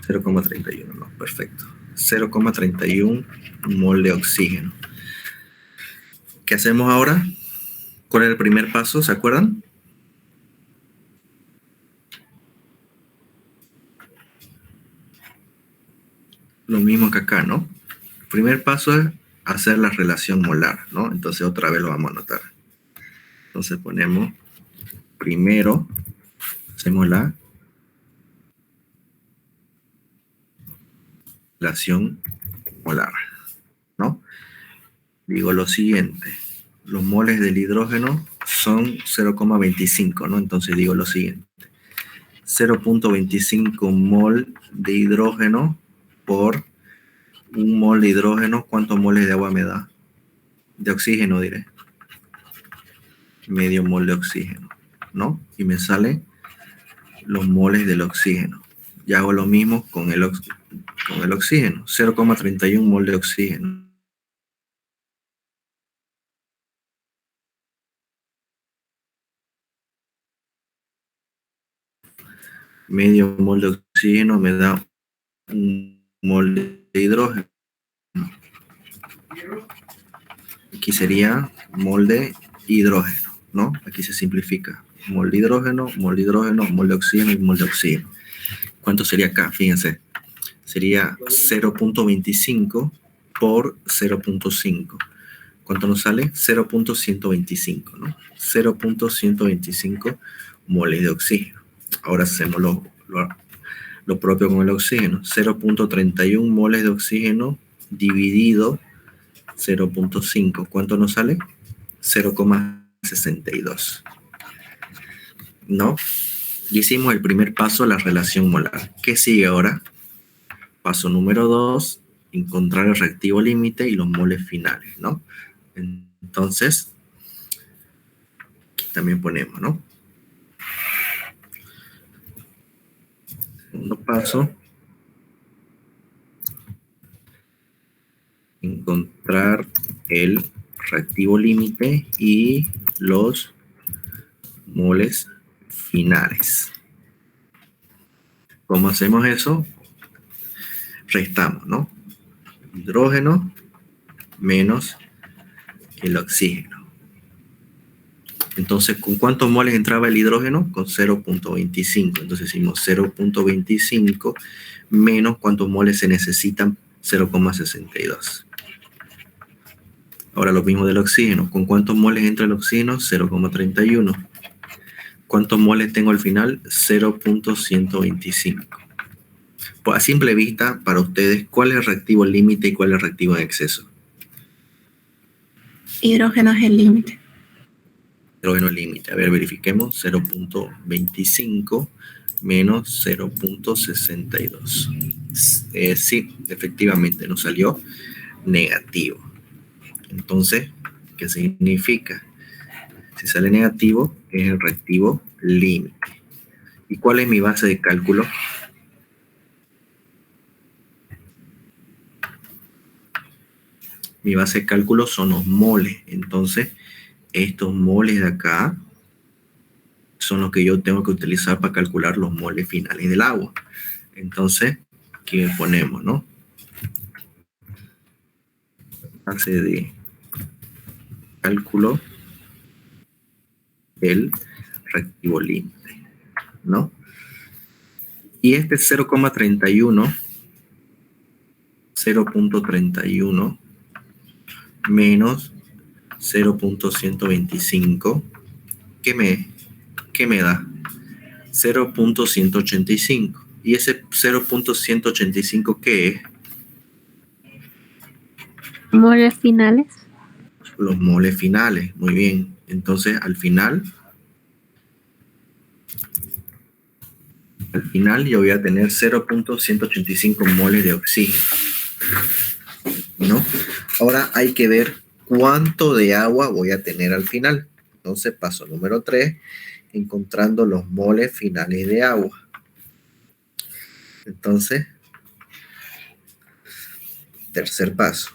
0,31, no, perfecto. 0,31 mol de oxígeno. ¿Qué hacemos ahora? ¿Cuál es el primer paso? ¿Se acuerdan? Lo mismo que acá, ¿no? El primer paso es hacer la relación molar, ¿no? Entonces otra vez lo vamos a anotar. Entonces ponemos primero, hacemos la relación molar, ¿no? Digo lo siguiente, los moles del hidrógeno son 0,25, ¿no? Entonces digo lo siguiente, 0,25 mol de hidrógeno por 1 mol de hidrógeno, ¿cuántos moles de agua me da? De oxígeno, diré. Medio mol de oxígeno, ¿no? Y me salen los moles del oxígeno. Y hago lo mismo con el oxígeno. 0,31 mol de oxígeno. Medio mol de oxígeno me da 1 mol de hidrógeno. Aquí sería mol de hidrógeno, ¿no? Aquí se simplifica. Mol de hidrógeno, mol de hidrógeno, mol de oxígeno y mol de oxígeno. ¿Cuánto sería acá? Fíjense. Sería 0,25 por 0,5. ¿Cuánto nos sale? 0,125, ¿no? 0,125 moles de oxígeno. Ahora hacemos lo propio con el oxígeno. 0,31 moles de oxígeno dividido 0,5. ¿Cuánto nos sale? 0,62. ¿no? Y hicimos el primer paso, la relación molar. ¿Qué sigue ahora? Paso número 2, encontrar el reactivo límite y los moles finales, ¿no? Entonces, aquí también ponemos, ¿no? Segundo paso, encontrar el reactivo límite y los moles finales. ¿Cómo hacemos eso? Restamos, ¿no? Hidrógeno menos el oxígeno. Entonces, ¿con cuántos moles entraba el hidrógeno? Con 0.25. Entonces hicimos 0.25 menos cuántos moles se necesitan, 0.62. Ahora lo mismo del oxígeno. ¿Con cuántos moles entra el oxígeno? 0.31. ¿Cuántos moles tengo al final? 0.125. Pues a simple vista, para ustedes, ¿cuál es el reactivo límite y cuál es el reactivo en exceso? Hidrógeno es el límite. Hidrógeno límite. A ver, verifiquemos. 0.25 menos 0.62. Sí, efectivamente nos salió negativo. Entonces, ¿qué significa? Si sale negativo, es el reactivo límite. ¿Y cuál es mi base de cálculo? Mi base de cálculo son los moles. Entonces, estos moles de acá son los que yo tengo que utilizar para calcular los moles finales del agua. Entonces, aquí ponemos, ¿no? Base de cálculo del reactivo límite, ¿no? Y este 0.31 menos 0.125, ¿qué me da? 0.185. ¿Y ese 0.185 qué es? Moles finales. Los moles finales, muy bien. Entonces, al final yo voy a tener 0.185 moles de oxígeno, ¿no? Ahora hay que ver cuánto de agua voy a tener al final. Entonces, paso número 3, encontrando los moles finales de agua. Entonces, tercer paso.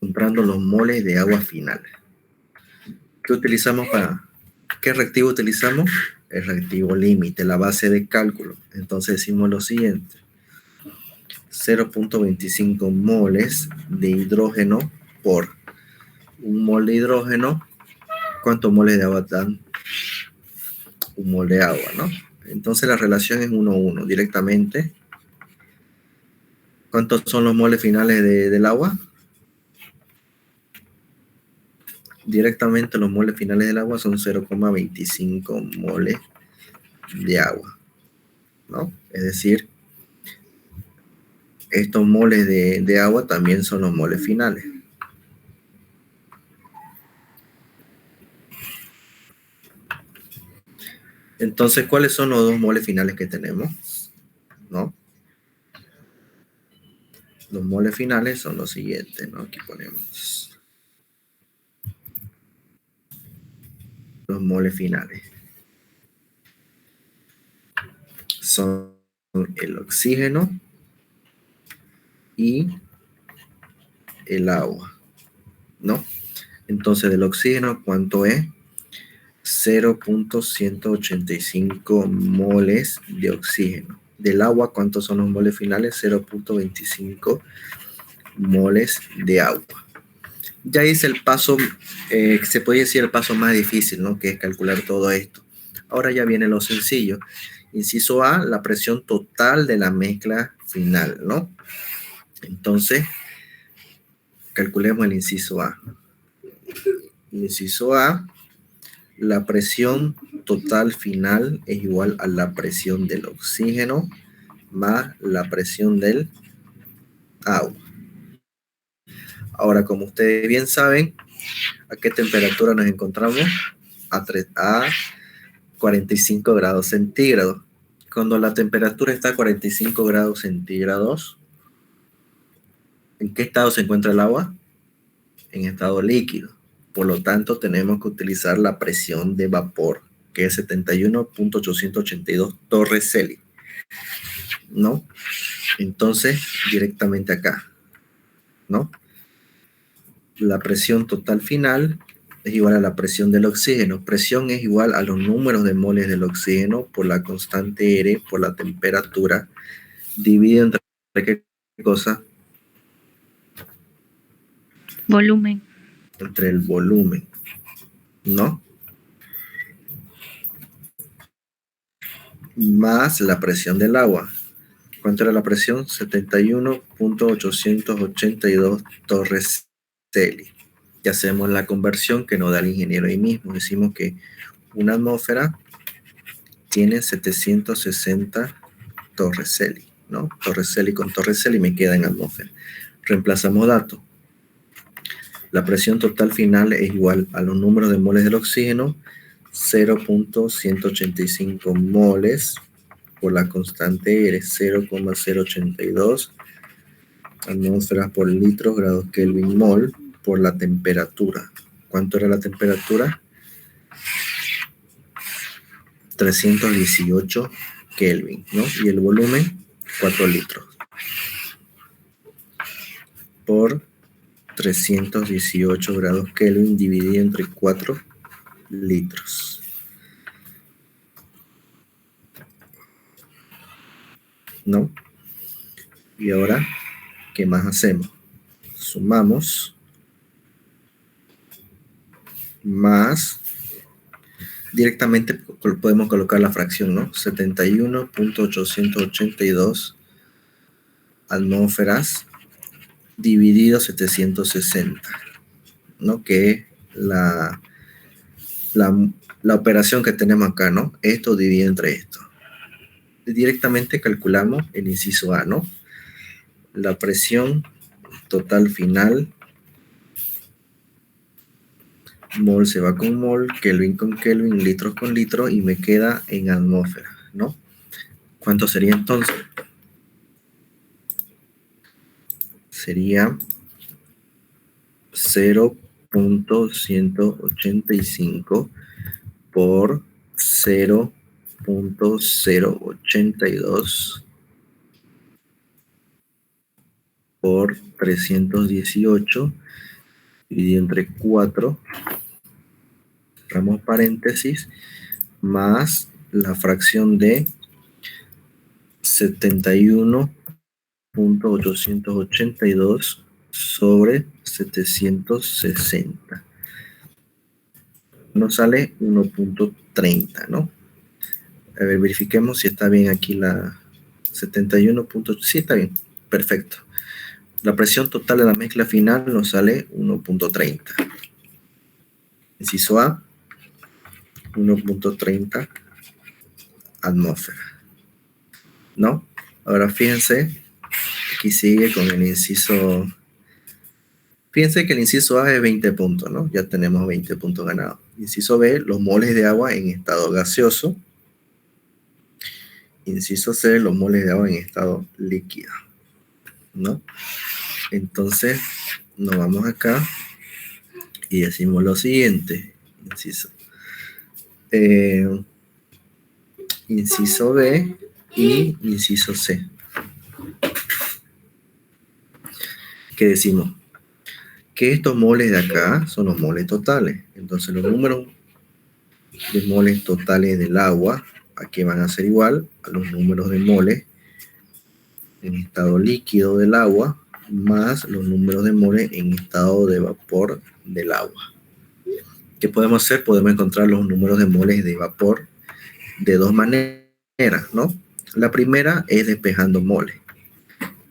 Encontrando los moles de agua finales. ¿Qué utilizamos qué reactivo utilizamos? El reactivo límite, la base de cálculo. Entonces decimos lo siguiente. 0.25 moles de hidrógeno por un mol de hidrógeno. ¿Cuántos moles de agua dan? Un mol de agua, ¿no? Entonces la relación es 1:1 directamente. ¿Cuántos son los moles finales del agua? Directamente los moles finales del agua son 0.25 moles de agua, ¿no? Es decir, estos moles de agua también son los moles finales. Entonces, ¿cuáles son los dos moles finales que tenemos? ¿No? Los moles finales son los siguientes, ¿no? Aquí ponemos los moles finales. Son el oxígeno y el agua, ¿no? Entonces, del oxígeno, ¿cuánto es? 0.185 moles de oxígeno. Del agua, ¿cuántos son los moles finales? 0.25 moles de agua. Ya hice el paso, se puede decir el paso más difícil, ¿no? Que es calcular todo esto. Ahora ya viene lo sencillo. Inciso A, la presión total de la mezcla final, ¿no? Entonces, calculemos el inciso A. Inciso A, la presión total final es igual a la presión del oxígeno más la presión del agua. Ahora, como ustedes bien saben, ¿a qué temperatura nos encontramos? A 45 grados centígrados. Cuando la temperatura está a 45 grados centígrados, ¿en qué estado se encuentra el agua? En estado líquido. Por lo tanto, tenemos que utilizar la presión de vapor, que es 71.882 torres Celsius, ¿no? Entonces, directamente acá, ¿no? La presión total final es igual a la presión del oxígeno. Presión es igual a los números de moles del oxígeno por la constante R por la temperatura, dividido entre ¿qué cosa? Volumen. Entre el volumen, ¿no? Más la presión del agua. ¿Cuánto era la presión? 71.882 torres Celsius. Y hacemos la conversión que nos da el ingeniero ahí mismo. Decimos que una atmósfera tiene 760 torres Celsius, ¿no? Torres Celsius con torres Celsius me queda en atmósfera. Reemplazamos datos. La presión total final es igual a los números de moles del oxígeno, 0.185 moles por la constante R, 0.082 atmósferas por litro, grados Kelvin mol, por la temperatura. ¿Cuánto era la temperatura? 318 Kelvin, ¿no? Y el volumen, 4 litros. Por 318 grados Kelvin dividido entre 4 litros. ¿No? Y ahora, ¿qué más hacemos? Sumamos más, directamente podemos colocar la fracción, ¿no? 71.882 atmósferas dividido 760, ¿no? Que es la operación que tenemos acá, ¿no? Esto dividido entre esto. Directamente calculamos el inciso A, ¿no? La presión total final, mol se va con mol, Kelvin con Kelvin, litros con litros, y me queda en atmósfera, ¿no? ¿Cuánto sería entonces? Sería 0.185 por 0.082 por 318 dividido entre 4, cerramos paréntesis, más la fracción de 71.882 sobre 760. Nos sale 1.30, ¿no? A ver, verifiquemos si está bien aquí la 71. Sí, está bien, perfecto. La presión total de la mezcla final nos sale 1.30. Inciso A, 1.30 atmósfera, ¿no? Ahora fíjense, aquí sigue con el inciso. Fíjense que el inciso A es 20 puntos, ¿no? Ya tenemos 20 puntos ganados. Inciso B, los moles de agua en estado gaseoso. Inciso C, los moles de agua en estado líquido, ¿no? Entonces, nos vamos acá y decimos lo siguiente. Inciso B y inciso C. ¿Qué decimos? Que estos moles de acá son los moles totales. Entonces, los números de moles totales del agua aquí van a ser igual a los números de moles en estado líquido del agua más los números de moles en estado de vapor del agua. ¿Qué podemos hacer? Podemos encontrar los números de moles de vapor de dos maneras, ¿no? La primera es despejando moles.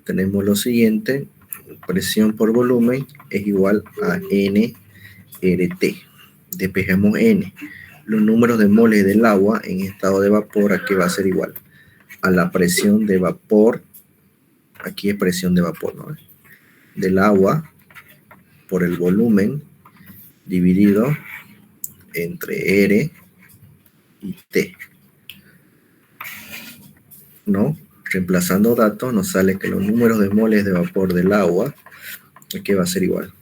Tenemos lo siguiente: presión por volumen es igual a NRT. Despejamos N. los números de moles del agua en estado de vapor, ¿a qué va a ser igual? A la presión de vapor, aquí es presión de vapor, ¿no? Del agua por el volumen dividido entre R y T, ¿no? Reemplazando datos, nos sale que los números de moles de vapor del agua, ¿a qué va a ser igual?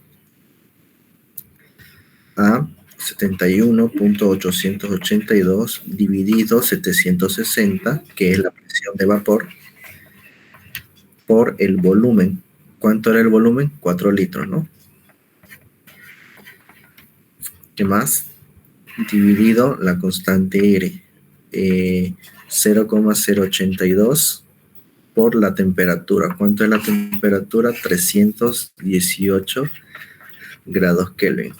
A 71.882 dividido 760, que es la presión de vapor, por el volumen. ¿Cuánto era el volumen? 4 litros, ¿no? ¿Qué más? Dividido la constante R, 0,082 por la temperatura. ¿Cuánto es la temperatura? 318 grados Kelvin.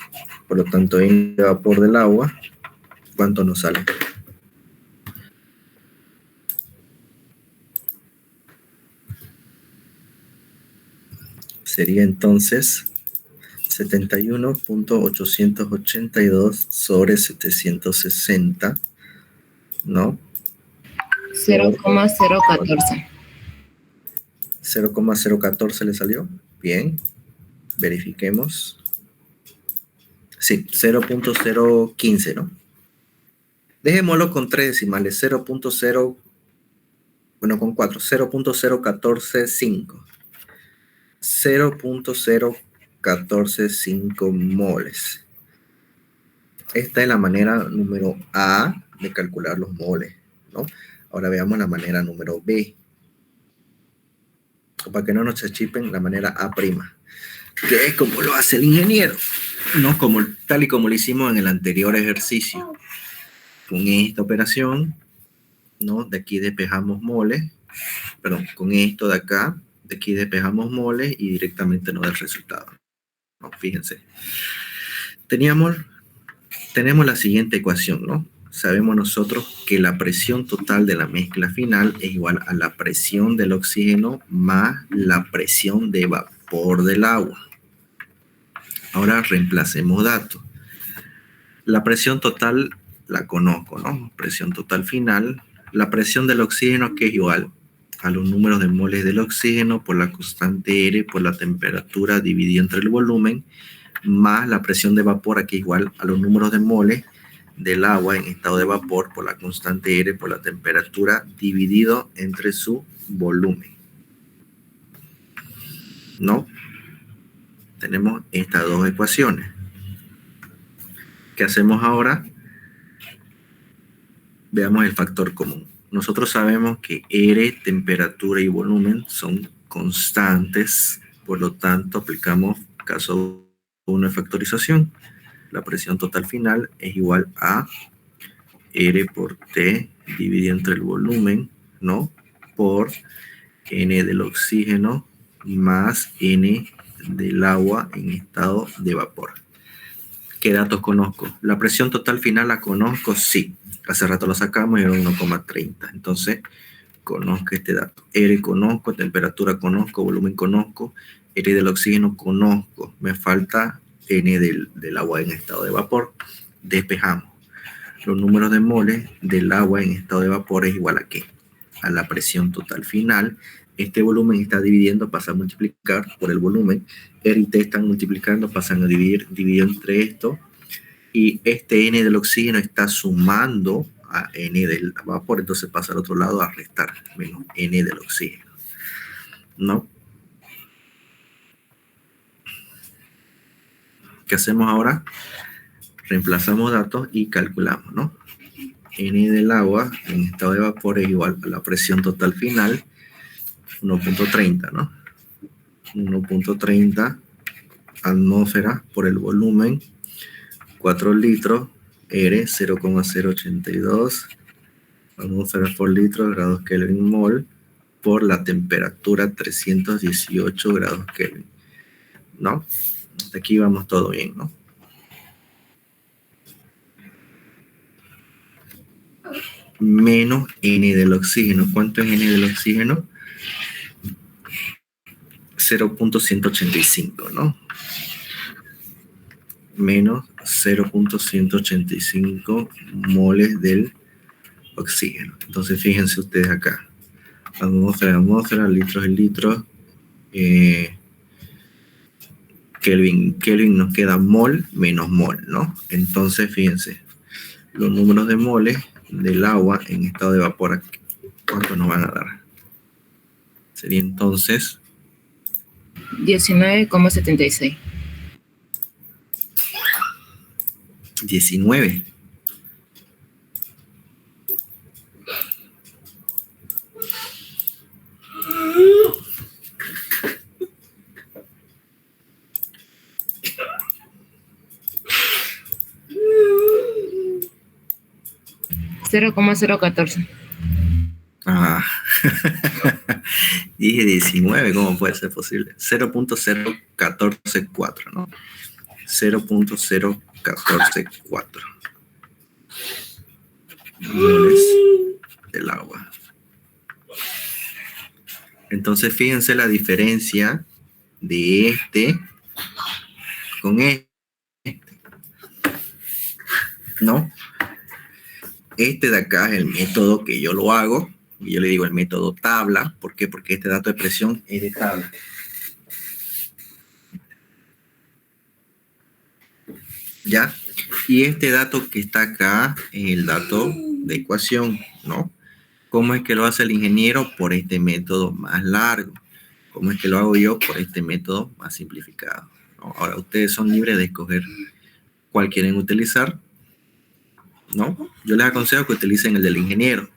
Por lo tanto, en el vapor del agua, ¿cuánto nos sale? Sería entonces 71.882 sobre 760, ¿no? 0,014. 0,014 le salió. Bien. Verifiquemos. Sí, 0.015, ¿no? Dejémoslo con 3 decimales. 0.0, bueno, con 4. 0.0145. 0.0145 moles. Esta es la manera número A de calcular los moles, ¿no? Ahora veamos la manera número B. Para que no nos achipen, la manera A', que es como lo hace el ingeniero, ¿no? Como, tal y como lo hicimos en el anterior ejercicio. Con esta operación, ¿no? De aquí despejamos moles, perdón, con esto de acá, de aquí despejamos moles y directamente nos da el resultado, ¿no? Fíjense. Tenemos la siguiente ecuación, ¿no? Sabemos nosotros que la presión total de la mezcla final es igual a la presión del oxígeno más la presión de vapor del agua. Ahora reemplacemos datos. La presión total la conozco, ¿no? Presión total final. La presión del oxígeno, que es igual a los números de moles del oxígeno por la constante R por la temperatura dividida entre el volumen, más la presión de vapor, aquí igual a los números de moles del agua en estado de vapor por la constante R por la temperatura dividido entre su volumen, ¿no? Tenemos estas dos ecuaciones. ¿Qué hacemos ahora? Veamos el factor común. Nosotros sabemos que R, temperatura y volumen son constantes, por lo tanto aplicamos caso 1 de factorización. La presión total final es igual a R por T dividido entre el volumen, ¿no? Por N del oxígeno más N del agua en estado de vapor. ¿Qué datos conozco? ¿La presión total final la conozco? Sí. Hace rato lo sacamos y era 1,30. Entonces, conozco este dato. R conozco, temperatura conozco, volumen conozco, R del oxígeno conozco. Me falta N del agua en estado de vapor. Despejamos. Los números de moles del agua en estado de vapor es igual a ¿qué? A la presión total final. Este volumen está dividiendo, pasa a multiplicar por el volumen. R y T están multiplicando, pasan a dividir entre esto. Y este N del oxígeno está sumando a N del vapor, entonces pasa al otro lado a restar, menos N del oxígeno, ¿no? ¿Qué hacemos ahora? Reemplazamos datos y calculamos, ¿no? N del agua en estado de vapor es igual a la presión total final, 1.30, ¿no? 1.30 atmósferas por el volumen, 4 litros, R, 0,082 atmósferas por litro, grados Kelvin mol, por la temperatura 318 grados Kelvin, ¿no? Hasta aquí vamos todo bien, ¿no? Menos N del oxígeno. ¿Cuánto es N del oxígeno? 0.185, ¿no? menos 0.185 moles del oxígeno. Entonces, fíjense ustedes acá. Atmósfera, litros y litros. Kelvin nos queda mol menos mol, ¿no? Entonces, fíjense, los números de moles del agua en estado de vapor, ¿cuánto nos van a dar? Sería entonces 19,76. 19. $0,014. Ah, dije 19, ¿cómo puede ser posible? 0.0144, ¿no? 0.0144 moles del agua. Entonces, fíjense la diferencia de este con este, ¿no? Este de acá es el método que yo lo hago. Y yo le digo el método tabla. ¿Por qué? Porque este dato de presión es de tabla. ¿Ya? Y este dato que está acá es el dato de ecuación, ¿no? ¿Cómo es que lo hace el ingeniero? Por este método más largo. ¿Cómo es que lo hago yo? Por este método más simplificado, ¿no? Ahora, ustedes son libres de escoger cuál quieren utilizar, ¿no? Yo les aconsejo que utilicen el del ingeniero,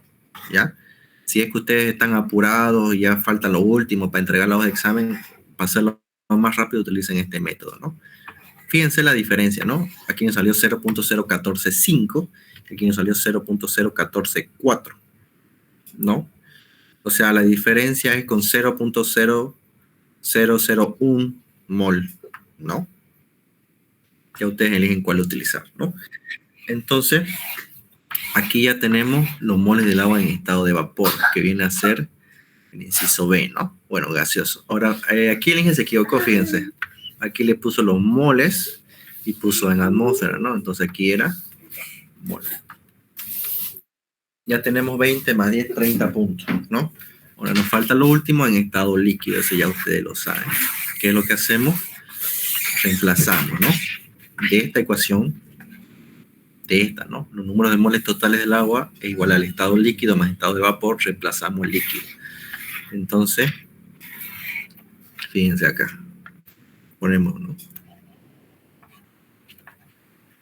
¿ya? Si es que ustedes están apurados y ya falta lo último para entregar la hoja de examen, para hacerlo más rápido, utilicen este método, ¿no? Fíjense la diferencia, ¿no? Aquí nos salió 0.0145, aquí nos salió 0.0144, ¿no? O sea, la diferencia es con 0.0001 mol, ¿no? Ya ustedes eligen cuál utilizar, ¿no? Entonces, aquí ya tenemos los moles del agua en estado de vapor, que viene a ser el inciso B, ¿no? Bueno, gaseoso. Ahora, aquí el ingeniero se equivocó, fíjense. Aquí le puso los moles y puso en atmósfera, ¿no? Entonces aquí era mol. Ya tenemos 20 más 10, 30 puntos, ¿no? Ahora nos falta lo último en estado líquido, eso ya ustedes lo saben. ¿Qué es lo que hacemos? Reemplazamos, ¿no? De esta ecuación, de esta, ¿no? Los números de moles totales del agua es igual al estado líquido más estado de vapor, reemplazamos el líquido. Entonces, fíjense acá. Ponemos, ¿no?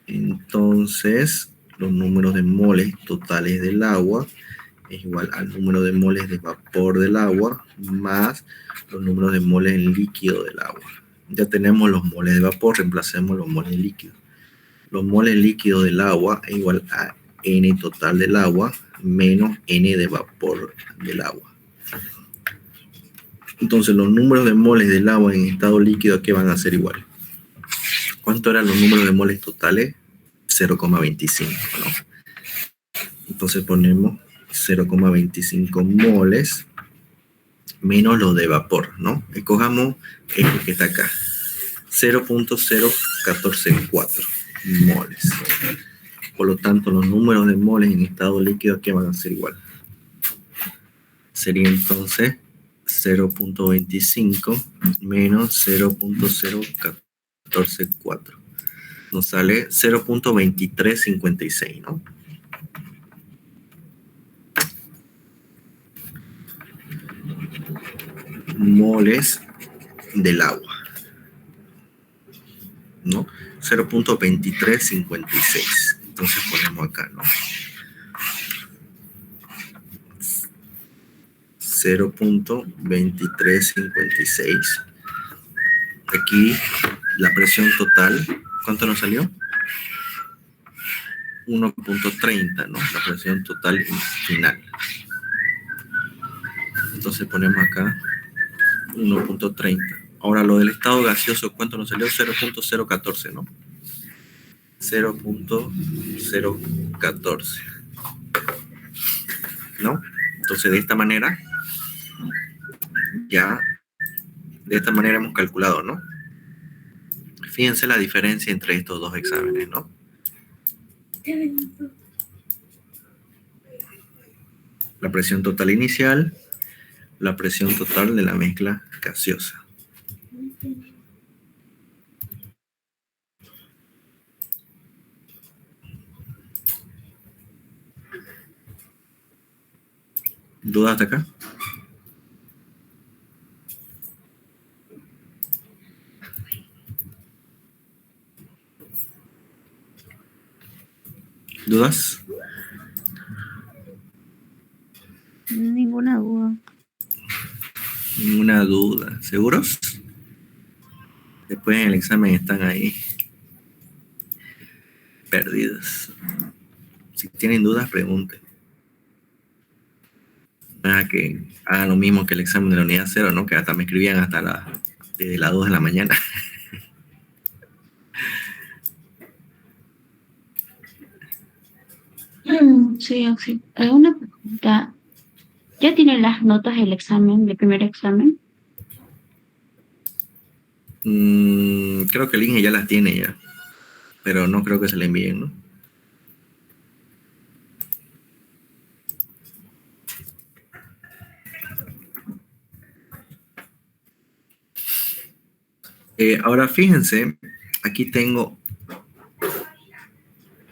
Entonces, los números de moles totales del agua es igual al número de moles de vapor del agua más los números de moles en líquido del agua. Ya tenemos los moles de vapor, reemplacemos los moles líquidos. Los moles líquidos del agua es igual a N total del agua menos N de vapor del agua. Entonces, los números de moles del agua en estado líquido, ¿qué van a ser iguales? ¿Cuánto eran los números de moles totales? 0,25, ¿no? Entonces ponemos 0,25 moles menos los de vapor, ¿no? Escojamos este que está acá. 0.0144 moles. Por lo tanto, los números de moles en estado líquido, ¿qué van a ser igual? Sería entonces 0.25 menos 0.0144. Nos sale 0.2356, ¿no? Moles del agua, ¿no? 0.2356. Entonces ponemos acá, ¿no? 0.2356. Aquí la presión total, ¿cuánto nos salió? 1.30, ¿no? La presión total final. Entonces ponemos acá 1.30. Ahora lo del estado gaseoso, ¿cuánto nos salió? 0.014, ¿no? 0.014. ¿No? Entonces de esta manera hemos calculado, ¿no? Fíjense la diferencia entre estos dos exámenes, ¿no? La presión total inicial, la presión total de la mezcla gaseosa. ¿Dudas hasta acá? ¿Dudas? Ninguna duda. Ninguna duda. ¿Seguros? Después en el examen están ahí perdidos. Si tienen dudas, pregunten. Que hagan lo mismo que el examen de la unidad 0, ¿no? Que hasta me escribían desde las 2 de la mañana. Sí, sí. Una pregunta. ¿Ya tienen las notas del examen, del primer examen? Creo que el INGE ya las tiene ya, pero no creo que se le envíen, ¿no? Ahora fíjense, aquí tengo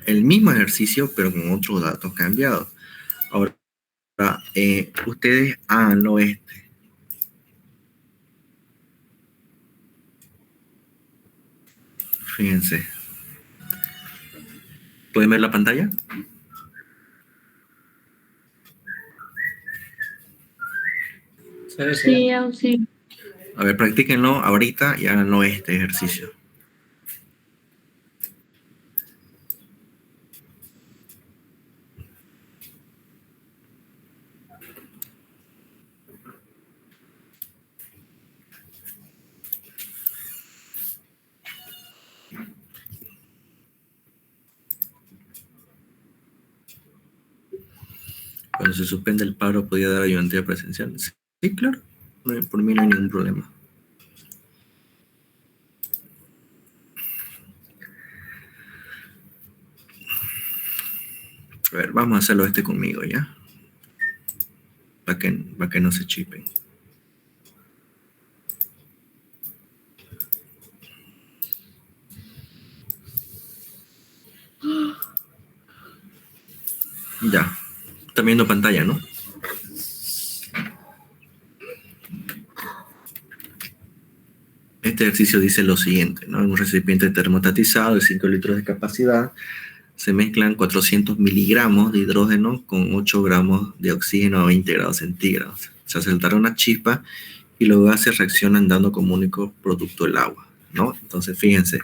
el mismo ejercicio, pero con otros datos cambiados. Ahora, ustedes háganlo Fíjense. ¿Pueden ver la pantalla? Sí, sí. A ver, practíquenlo ahorita y háganlo este ejercicio. Cuando se suspende el paro, ¿podía dar ayudantía presencial? Sí, claro. Por mí no hay ningún problema. A ver, vamos a hacerlo conmigo, ¿ya? Para que no se chipen. Ya. Están viendo pantalla, ¿no? Este ejercicio dice lo siguiente, ¿no? En un recipiente termostatizado de 5 litros de capacidad se mezclan 400 miligramos de hidrógeno con 8 gramos de oxígeno a 20 grados centígrados. Se saltará una chispa y los gases reaccionan dando como único producto el agua, ¿no? Entonces, fíjense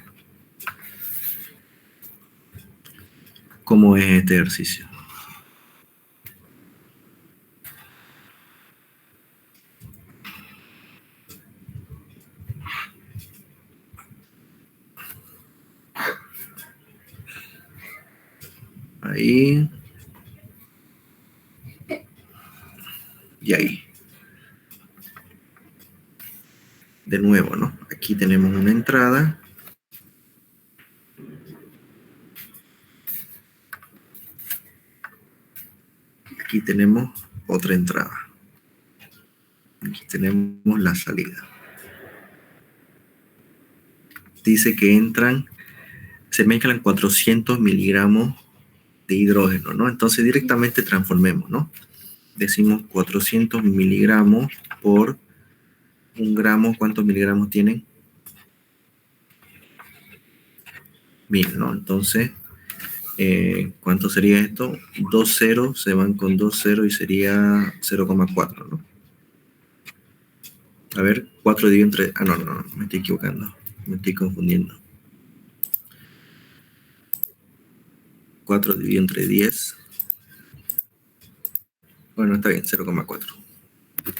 cómo es este ejercicio. Ahí. Y ahí. De nuevo, ¿no? Aquí tenemos una entrada. Aquí tenemos otra entrada. Aquí tenemos la salida. Dice que se mezclan 400 miligramos de hidrógeno, ¿no? Entonces directamente transformemos, ¿no? Decimos 400 miligramos por 1 gramo. ¿Cuántos miligramos tienen? 1000, ¿no? Entonces, ¿cuánto sería esto? 2 ceros se van con 2 ceros y sería 0,4, ¿no? A ver, 4 dividido entre... no, me estoy equivocando. Me estoy confundiendo. 4 dividido entre 10. Bueno, está bien, 0,4.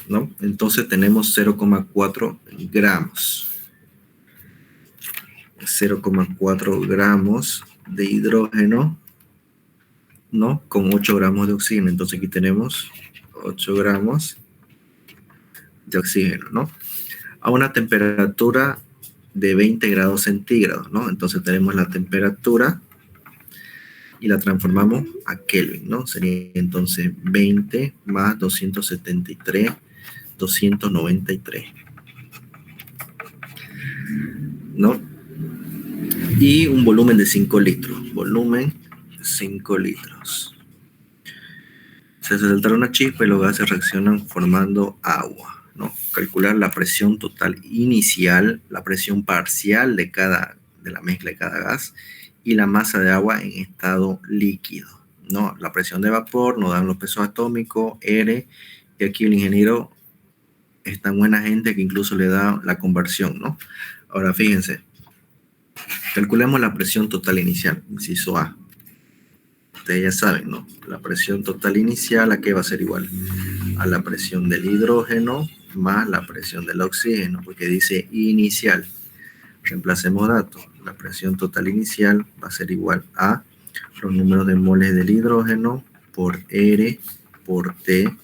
¿No? Entonces tenemos 0,4 gramos. 0,4 gramos de hidrógeno, ¿no? Con 8 gramos de oxígeno. Entonces aquí tenemos 8 gramos de oxígeno, ¿no? A una temperatura de 20 grados centígrados, ¿no? Entonces tenemos la temperatura y la transformamos a Kelvin, ¿no? Sería entonces 20 más 273, 293, ¿no? Y un volumen de 5 litros. Volumen 5 litros. Se saltará una chispa y los gases reaccionan formando agua, ¿no? Calcular la presión total inicial, la presión parcial de la mezcla de cada gas y la masa de agua en estado líquido, ¿no? La presión de vapor, nos dan los pesos atómicos, R, y aquí el ingeniero es tan buena gente que incluso le da la conversión, ¿no? Ahora fíjense, calculemos la presión total inicial, inciso A. Ustedes ya saben, ¿no? La presión total inicial, ¿a qué va a ser igual? A la presión del hidrógeno más la presión del oxígeno, porque dice inicial. Reemplacemos datos. La presión total inicial va a ser igual a los números de moles del hidrógeno por R por T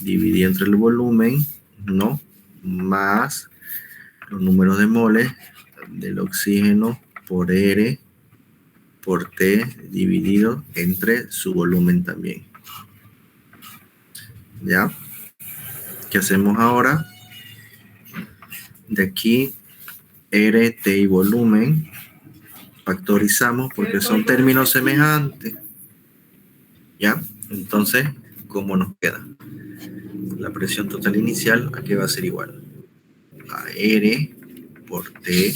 dividido entre el volumen, ¿no? Más los números de moles del oxígeno por R por T dividido entre su volumen también. ¿Ya? ¿Qué hacemos ahora? De aquí, R, T y volumen, factorizamos porque son términos semejantes. ¿Ya? Entonces, ¿cómo nos queda? La presión total inicial, ¿a qué va a ser igual? A R por T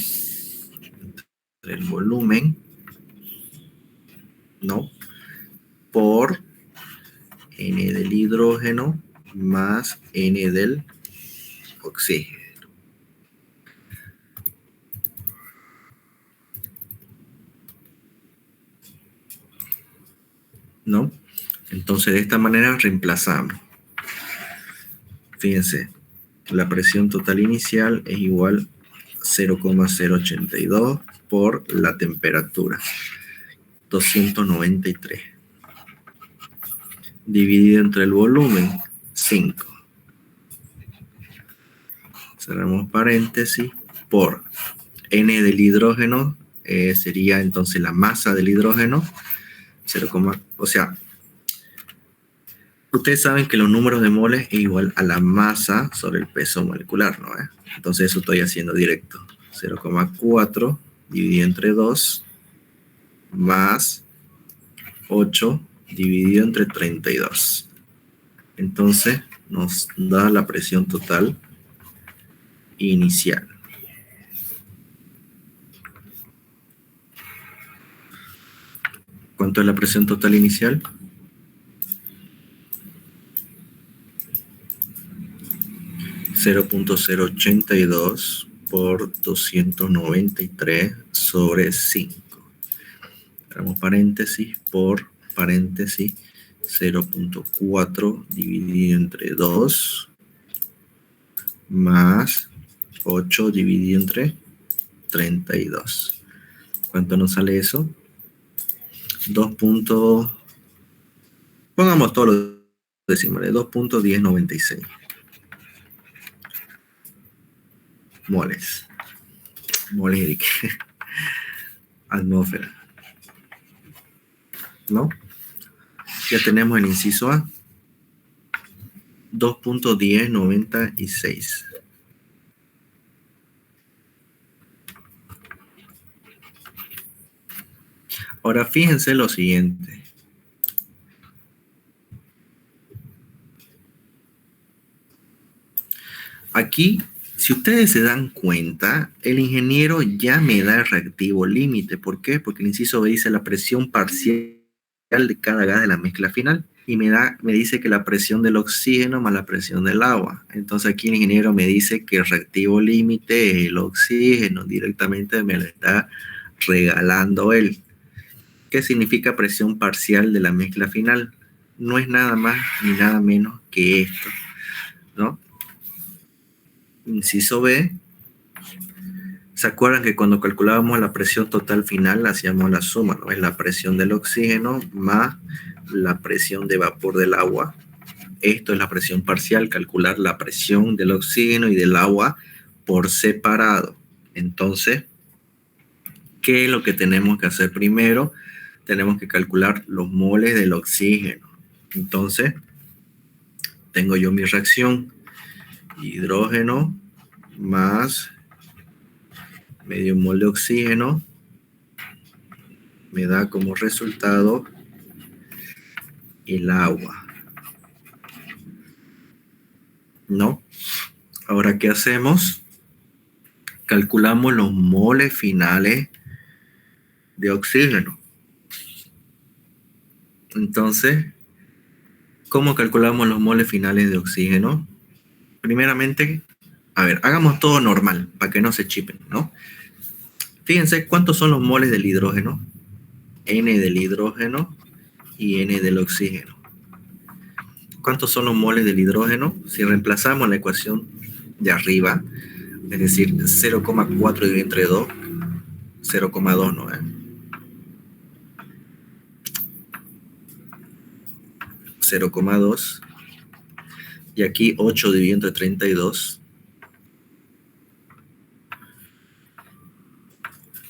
entre el volumen, ¿no? Por N del hidrógeno más N del oxígeno. ¿No? Entonces, de esta manera reemplazamos. Fíjense, la presión total inicial es igual a 0,082 por la temperatura, 293. Dividido entre el volumen, 5. Cerramos paréntesis, por N del hidrógeno, sería entonces la masa del hidrógeno, 0, o sea, ustedes saben que los números de moles es igual a la masa sobre el peso molecular, ¿no? Entonces eso estoy haciendo directo. 0,4 dividido entre 2 más 8 dividido entre 32. Entonces nos da la presión total inicial. ¿Cuánto es la presión total inicial? .082 por 293 sobre 5. Cerramos paréntesis por paréntesis 0.4 dividido entre 2 más 8 dividido entre 32. ¿Cuánto nos sale eso? 2. Pongamos todos los decimales, 2.1096 moles. Moles de atmósfera. ¿No? Ya tenemos el inciso A. 2.1096. Ahora fíjense lo siguiente. Aquí, si ustedes se dan cuenta, el ingeniero ya me da el reactivo límite. ¿Por qué? Porque el inciso B dice la presión parcial de cada gas de la mezcla final. Y me dice que la presión del oxígeno más la presión del agua. Entonces aquí el ingeniero me dice que el reactivo límite es el oxígeno. Directamente me lo está regalando él. ¿Qué significa presión parcial de la mezcla final? No es nada más ni nada menos que esto, ¿no? Inciso B. ¿Se acuerdan que cuando calculábamos la presión total final hacíamos la suma, ¿no? Es la presión del oxígeno más la presión de vapor del agua. Esto es la presión parcial, calcular la presión del oxígeno y del agua por separado. Entonces, ¿qué es lo que tenemos que hacer primero? Tenemos que calcular los moles del oxígeno. Entonces, tengo yo mi reacción. Hidrógeno más medio mol de oxígeno me da como resultado el agua. ¿No? Ahora, ¿qué hacemos? Calculamos los moles finales de oxígeno. Entonces, ¿cómo calculamos los moles finales de oxígeno? Primeramente, a ver, hagamos todo normal para que no se chipen, ¿no? Fíjense cuántos son los moles del hidrógeno. N del hidrógeno y N del oxígeno. ¿Cuántos son los moles del hidrógeno? Si reemplazamos la ecuación de arriba, es decir, 0,4 dividido entre 2, 0,2, ¿no? 0,2. Y aquí 8 dividido entre 32,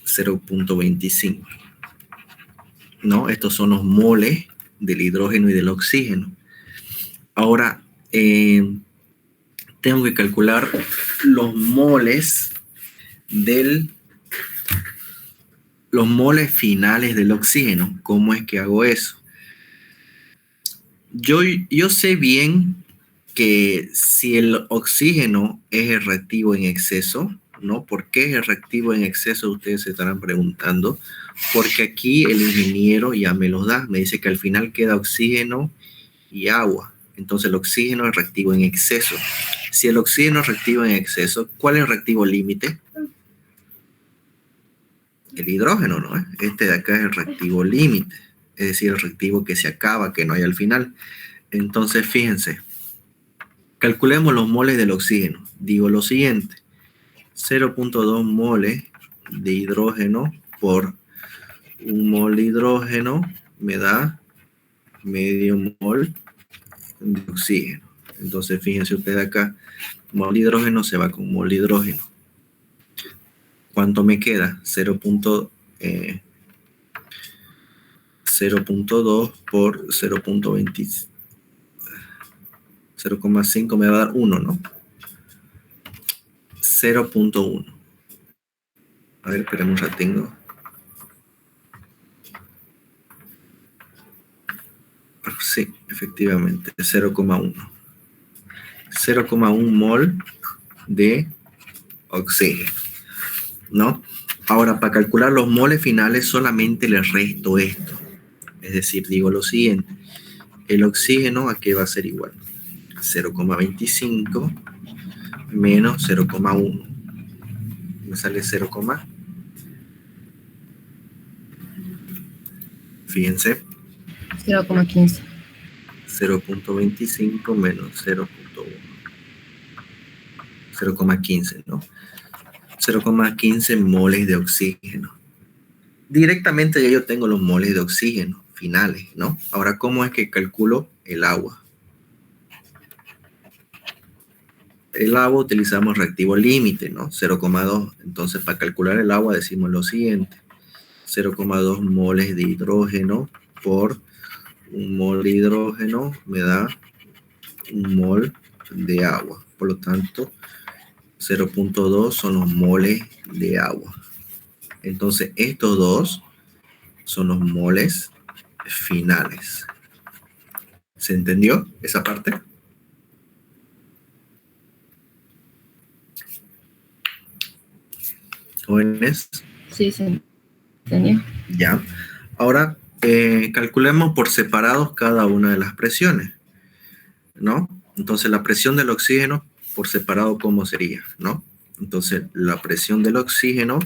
0,25. ¿No? Estos son los moles del hidrógeno y del oxígeno. Ahora, tengo que calcular los moles finales del oxígeno. ¿Cómo es que hago eso? Yo sé bien que si el oxígeno es el reactivo en exceso, ¿no? ¿Por qué es el reactivo en exceso? Ustedes se estarán preguntando. Porque aquí el ingeniero ya me los da. Me dice que al final queda oxígeno y agua. Entonces el oxígeno es reactivo en exceso. Si el oxígeno es reactivo en exceso, ¿cuál es el reactivo límite? El hidrógeno, ¿no? Este de acá es el reactivo límite. Es decir, el reactivo que se acaba, que no hay al final. Entonces, fíjense. Calculemos los moles del oxígeno. Digo lo siguiente. 0,2 moles de hidrógeno por 1 mol de hidrógeno me da medio mol de oxígeno. Entonces, fíjense ustedes acá. Mol de hidrógeno se va con mol de hidrógeno. ¿Cuánto me queda? 0,2 por 0,20. 0,5 me va a dar 1, ¿no? 0,1. A ver, esperemos un ratingo. Sí, efectivamente, 0,1. 0,1 mol de oxígeno, ¿no? Ahora, para calcular los moles finales solamente le resto esto. Es decir, digo lo siguiente. El oxígeno, ¿a qué va a ser igual? 0,25 menos 0,1. Me sale 0, fíjense. 0,15. 0,25 menos 0,1. 0,15, ¿no? 0,15 moles de oxígeno. Directamente ya yo tengo los moles de oxígeno finales, ¿no? Ahora, ¿cómo es que calculo el agua? El agua utilizamos reactivo límite, ¿no? 0,2. Entonces, para calcular el agua decimos lo siguiente. 0,2 moles de hidrógeno por 1 mol de hidrógeno me da 1 mol de agua. Por lo tanto, 0,2 son los moles de agua. Entonces, estos dos son los moles finales. ¿Se entendió esa parte? Jóvenes. Sí, sí. ¿Entendió? Ya. Ahora, calculemos por separados cada una de las presiones, ¿no? Entonces, la presión del oxígeno por separado, ¿cómo sería? ¿No? Entonces, la presión del oxígeno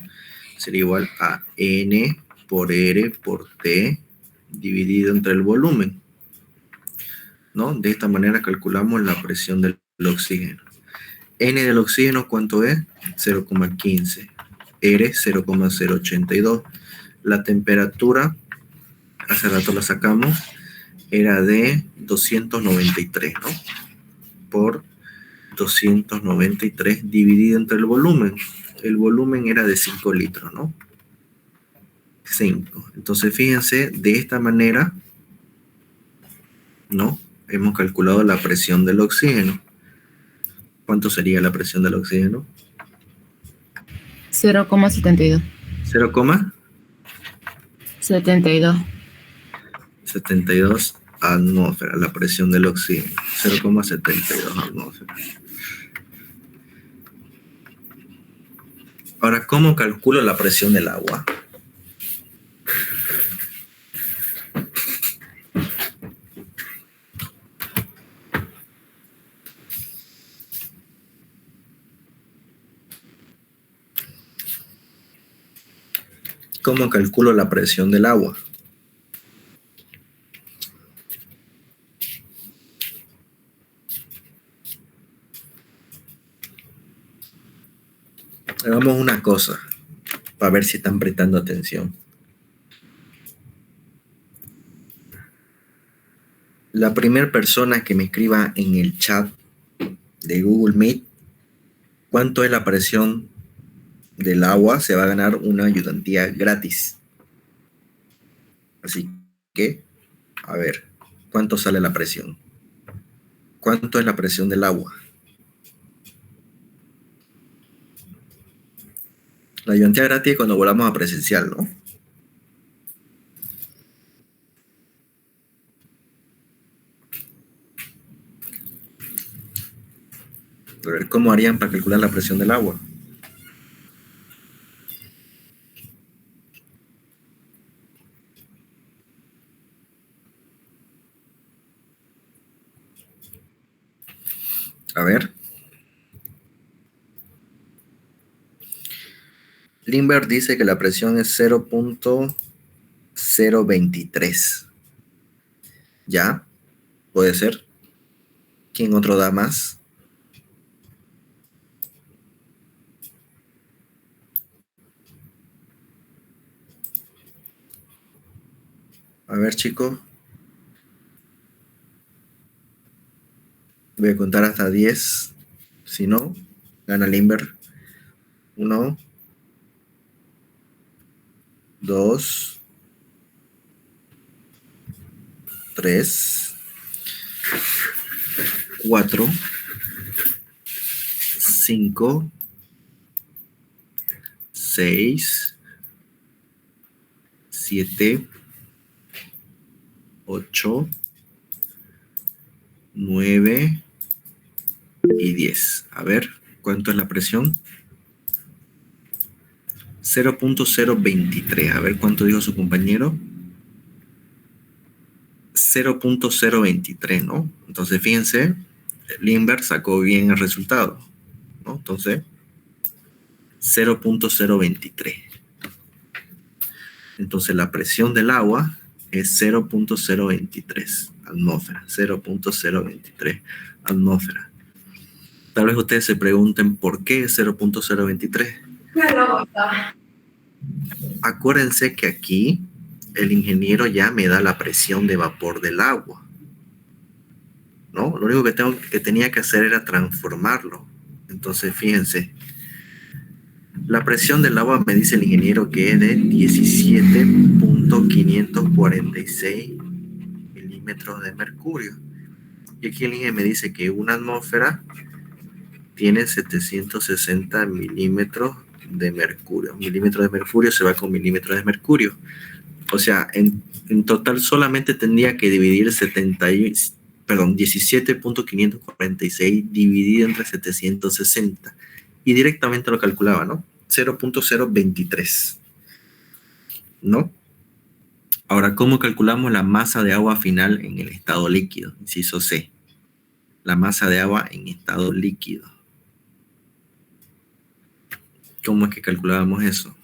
sería igual a N por R por T dividido entre el volumen, ¿no? De esta manera calculamos la presión del oxígeno. N del oxígeno, ¿cuánto es? 0,15. R, 0,082. La temperatura, hace rato la sacamos, era de 293, ¿no? Por 293 dividido entre el volumen. El volumen era de 5 litros, ¿no? 5. Entonces, fíjense, de esta manera, ¿no? Hemos calculado la presión del oxígeno. ¿Cuánto sería la presión del oxígeno? 0,72. 0,72 72. atmósferas, la presión del oxígeno. 0,72 atmósferas. Ahora, ¿cómo calculo la presión del agua? ¿Cómo calculo la presión del agua? Hagamos una cosa para ver si están prestando atención. La primera persona que me escriba en el chat de Google Meet cuánto es la presión del agua se va a ganar una ayudantía gratis. Así que, a ver, ¿cuánto sale la presión? ¿Cuánto es la presión del agua? La ayudantía gratis es cuando volvamos a presencial, ¿no? A ver, ¿cómo harían para calcular la presión del agua? A ver. Lindbergh dice que la presión es 0.023. ¿Ya? ¿Puede ser? ¿Quién otro da más? A ver, chicos. Voy a contar hasta 10. Si no, gana Lindbergh. 1, 2, 3, 4, 5, 6, 7, 8, 9 y 10. A ver, ¿cuánto es la presión? 0.023. A ver, ¿cuánto dijo su compañero? 0.023, ¿no? Entonces, fíjense, Lindbergh sacó bien el resultado, ¿no? Entonces, 0.023. Entonces, la presión del agua es 0.023 atmósfera. 0.023 atmósfera. Tal vez ustedes se pregunten por qué 0.023. Acuérdense que aquí el ingeniero ya me da la presión de vapor del agua, ¿no? Lo único que tenía que hacer era transformarlo. Entonces, fíjense, la presión del agua me dice el ingeniero que es de 17.546 milímetros de mercurio. Y aquí el ingeniero me dice que una atmósfera tiene 760 milímetros de mercurio. Milímetros de mercurio se va con milímetros de mercurio. O sea, en total solamente tendría que dividir 17.546 dividido entre 760. Y directamente lo calculaba, ¿no? 0.023. ¿No? Ahora, ¿cómo calculamos la masa de agua final en el estado líquido? Inciso C. La masa de agua en estado líquido. ¿Cómo es que calculábamos eso?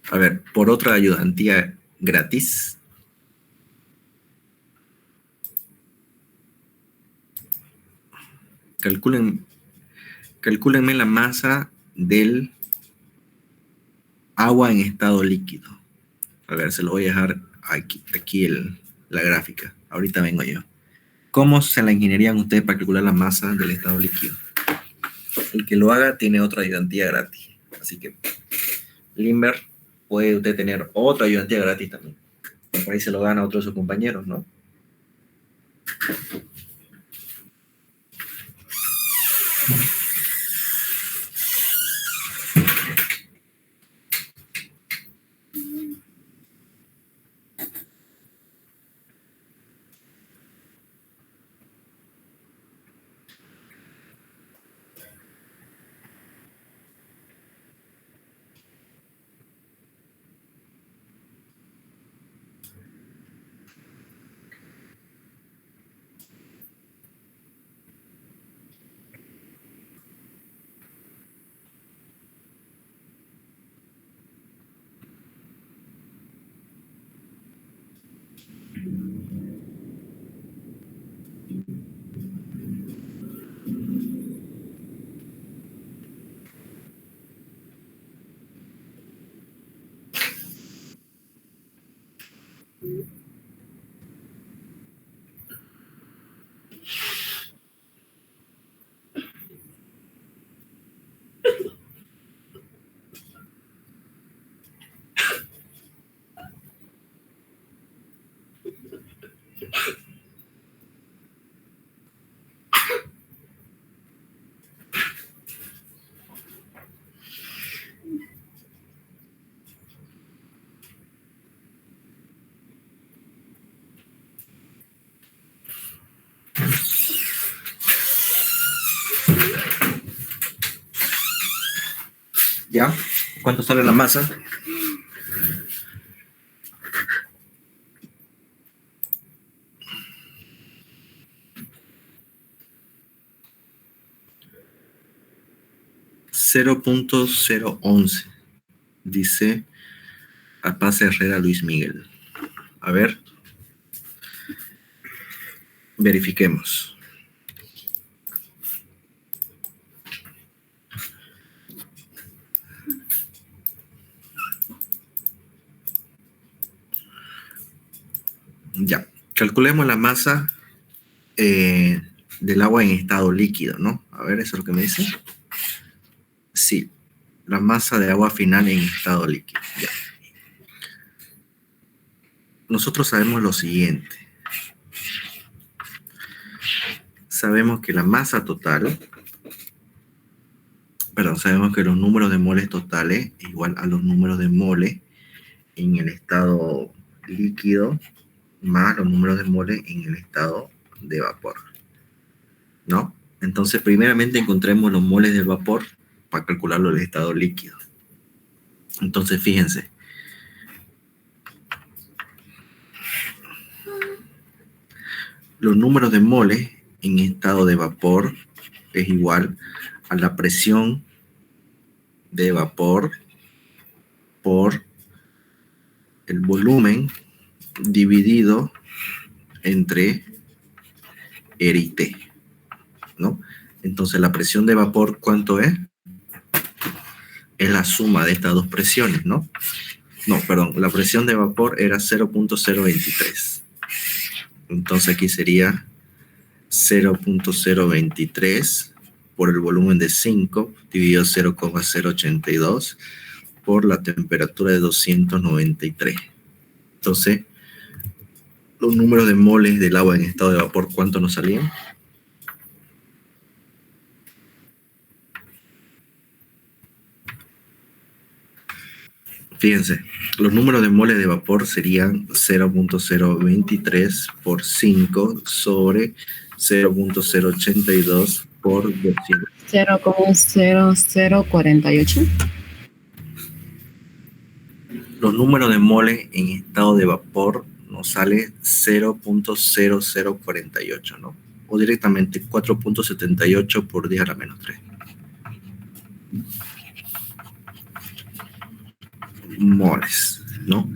A ver, por otra ayudantía gratis. Calcúlenme la masa del agua en estado líquido. A ver, se lo voy a dejar aquí la gráfica. Ahorita vengo yo. ¿Cómo se la ingenierían ustedes para calcular la masa del estado líquido? El que lo haga tiene otra ayudantía gratis. Así que, Limber, puede usted tener otra ayudantía gratis también. Por ahí se lo gana a otro de sus compañeros, ¿no? ¿Ya? ¿Cuánto sale la masa? $0.011, dice a Paz Herrera Luis Miguel. A ver, verifiquemos. Ya, calculemos la masa del agua en estado líquido, ¿no? A ver, ¿eso es lo que me dice? Sí, la masa de agua final en estado líquido. Ya. Nosotros sabemos lo siguiente. Sabemos que la masa total, sabemos que los números de moles totales es igual a los números de moles en el estado líquido más los números de moles en el estado de vapor, ¿no? Entonces, primeramente encontremos los moles del vapor para calcularlo del estado líquido. Entonces, fíjense. Los números de moles en estado de vapor es igual a la presión de vapor por el volumen dividido entre R y T, ¿no? Entonces, la presión de vapor, ¿cuánto es? Es la suma de estas dos presiones, ¿no? No, perdón, la presión de vapor era 0.023. Entonces, aquí sería 0.023 por el volumen de 5 dividido 0,082 por la temperatura de 293. Entonces, los números de moles del agua en estado de vapor, ¿cuánto nos salían? Fíjense, los números de moles de vapor serían 0.023 por 5 sobre 0.082 por 200. 0,0048. Los números de moles en estado de vapor nos sale 0.0048, ¿no? O directamente 4.78 por 10 a la menos 3. Moles, ¿no?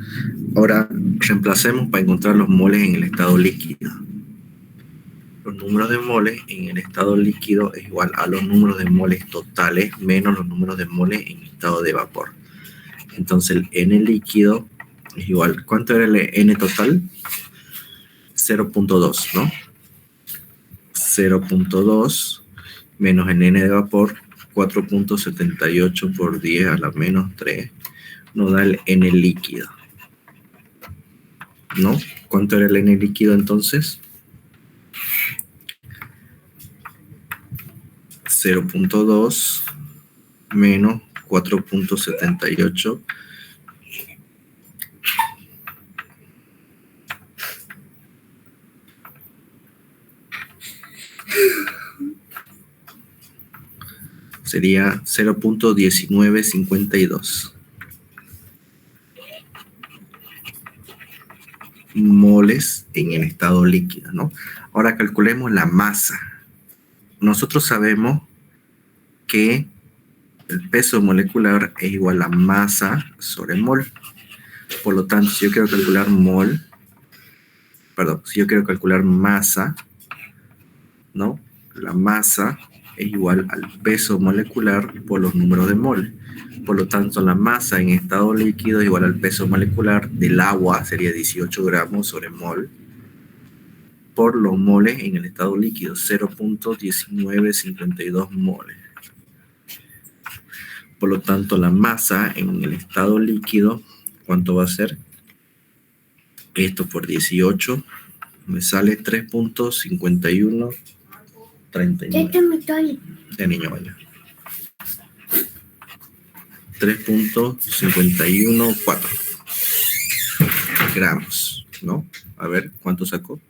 Ahora reemplacemos para encontrar los moles en el estado líquido. los números de moles en el estado líquido es igual a los números de moles totales menos los números de moles en estado de vapor. Entonces el N líquido es igual. ¿Cuánto era el N total? 0.2, ¿no? 0.2 menos el N de vapor, 4.78 por 10 a la menos 3, nos da el N líquido, ¿no? ¿Cuánto era el N líquido entonces? 0.2 menos 4.78 sería 0.1952 moles en el estado líquido, ¿no? Ahora calculemos la masa. Nosotros sabemos que el peso molecular es igual a masa sobre mol. Por lo tanto, si yo quiero calcular si yo quiero calcular masa, ¿no? La masa es igual al peso molecular por los números de mol. Por lo tanto, la masa en estado líquido es igual al peso molecular del agua, sería 18 gramos sobre mol, por los moles en el estado líquido, 0.1952 moles. Por lo tanto, la masa en el estado líquido, ¿cuánto va a ser? Esto por 18 me sale 3.5139. De niño, vaya. 3.514 gramos, ¿no? A ver, ¿cuánto sacó?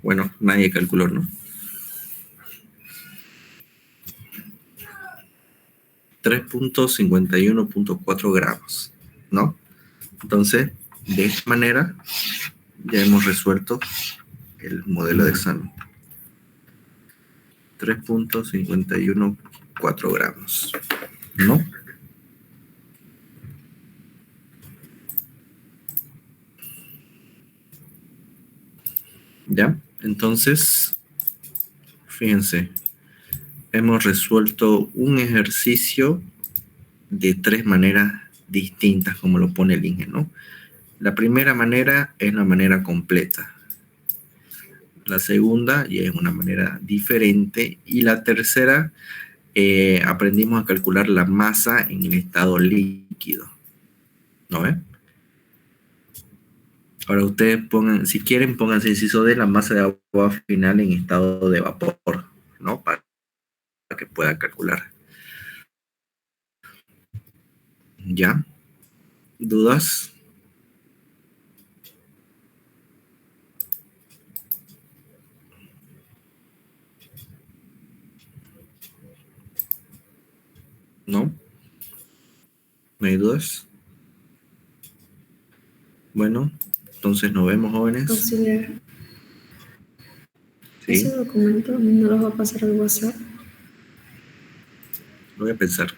Bueno, nadie calculó, ¿no? 3.51.4 gramos, ¿no? Entonces, de esta manera, ya hemos resuelto el modelo de examen. 3.514 gramos, ¿no? ¿Ya? Entonces, fíjense, hemos resuelto un ejercicio de 3 maneras distintas, como lo pone el INGE, ¿no? La primera manera es la manera completa. La segunda ya es una manera diferente. Y la tercera, aprendimos a calcular la masa en el estado líquido. ¿No ven? Ahora ustedes pongan, si quieren, pónganse inciso de la masa de agua final en estado de vapor, ¿no? Para que puedan calcular. ¿Ya? ¿Dudas? ¿No? ¿No hay dudas? Bueno, entonces nos vemos, jóvenes. Auxiliar, Sí, ese documento no lo va a pasar al WhatsApp. lo voy a pensar.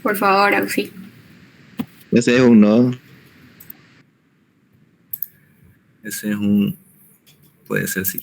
Por favor, Auxi. Ese es un no. Ese es un... puede ser sí.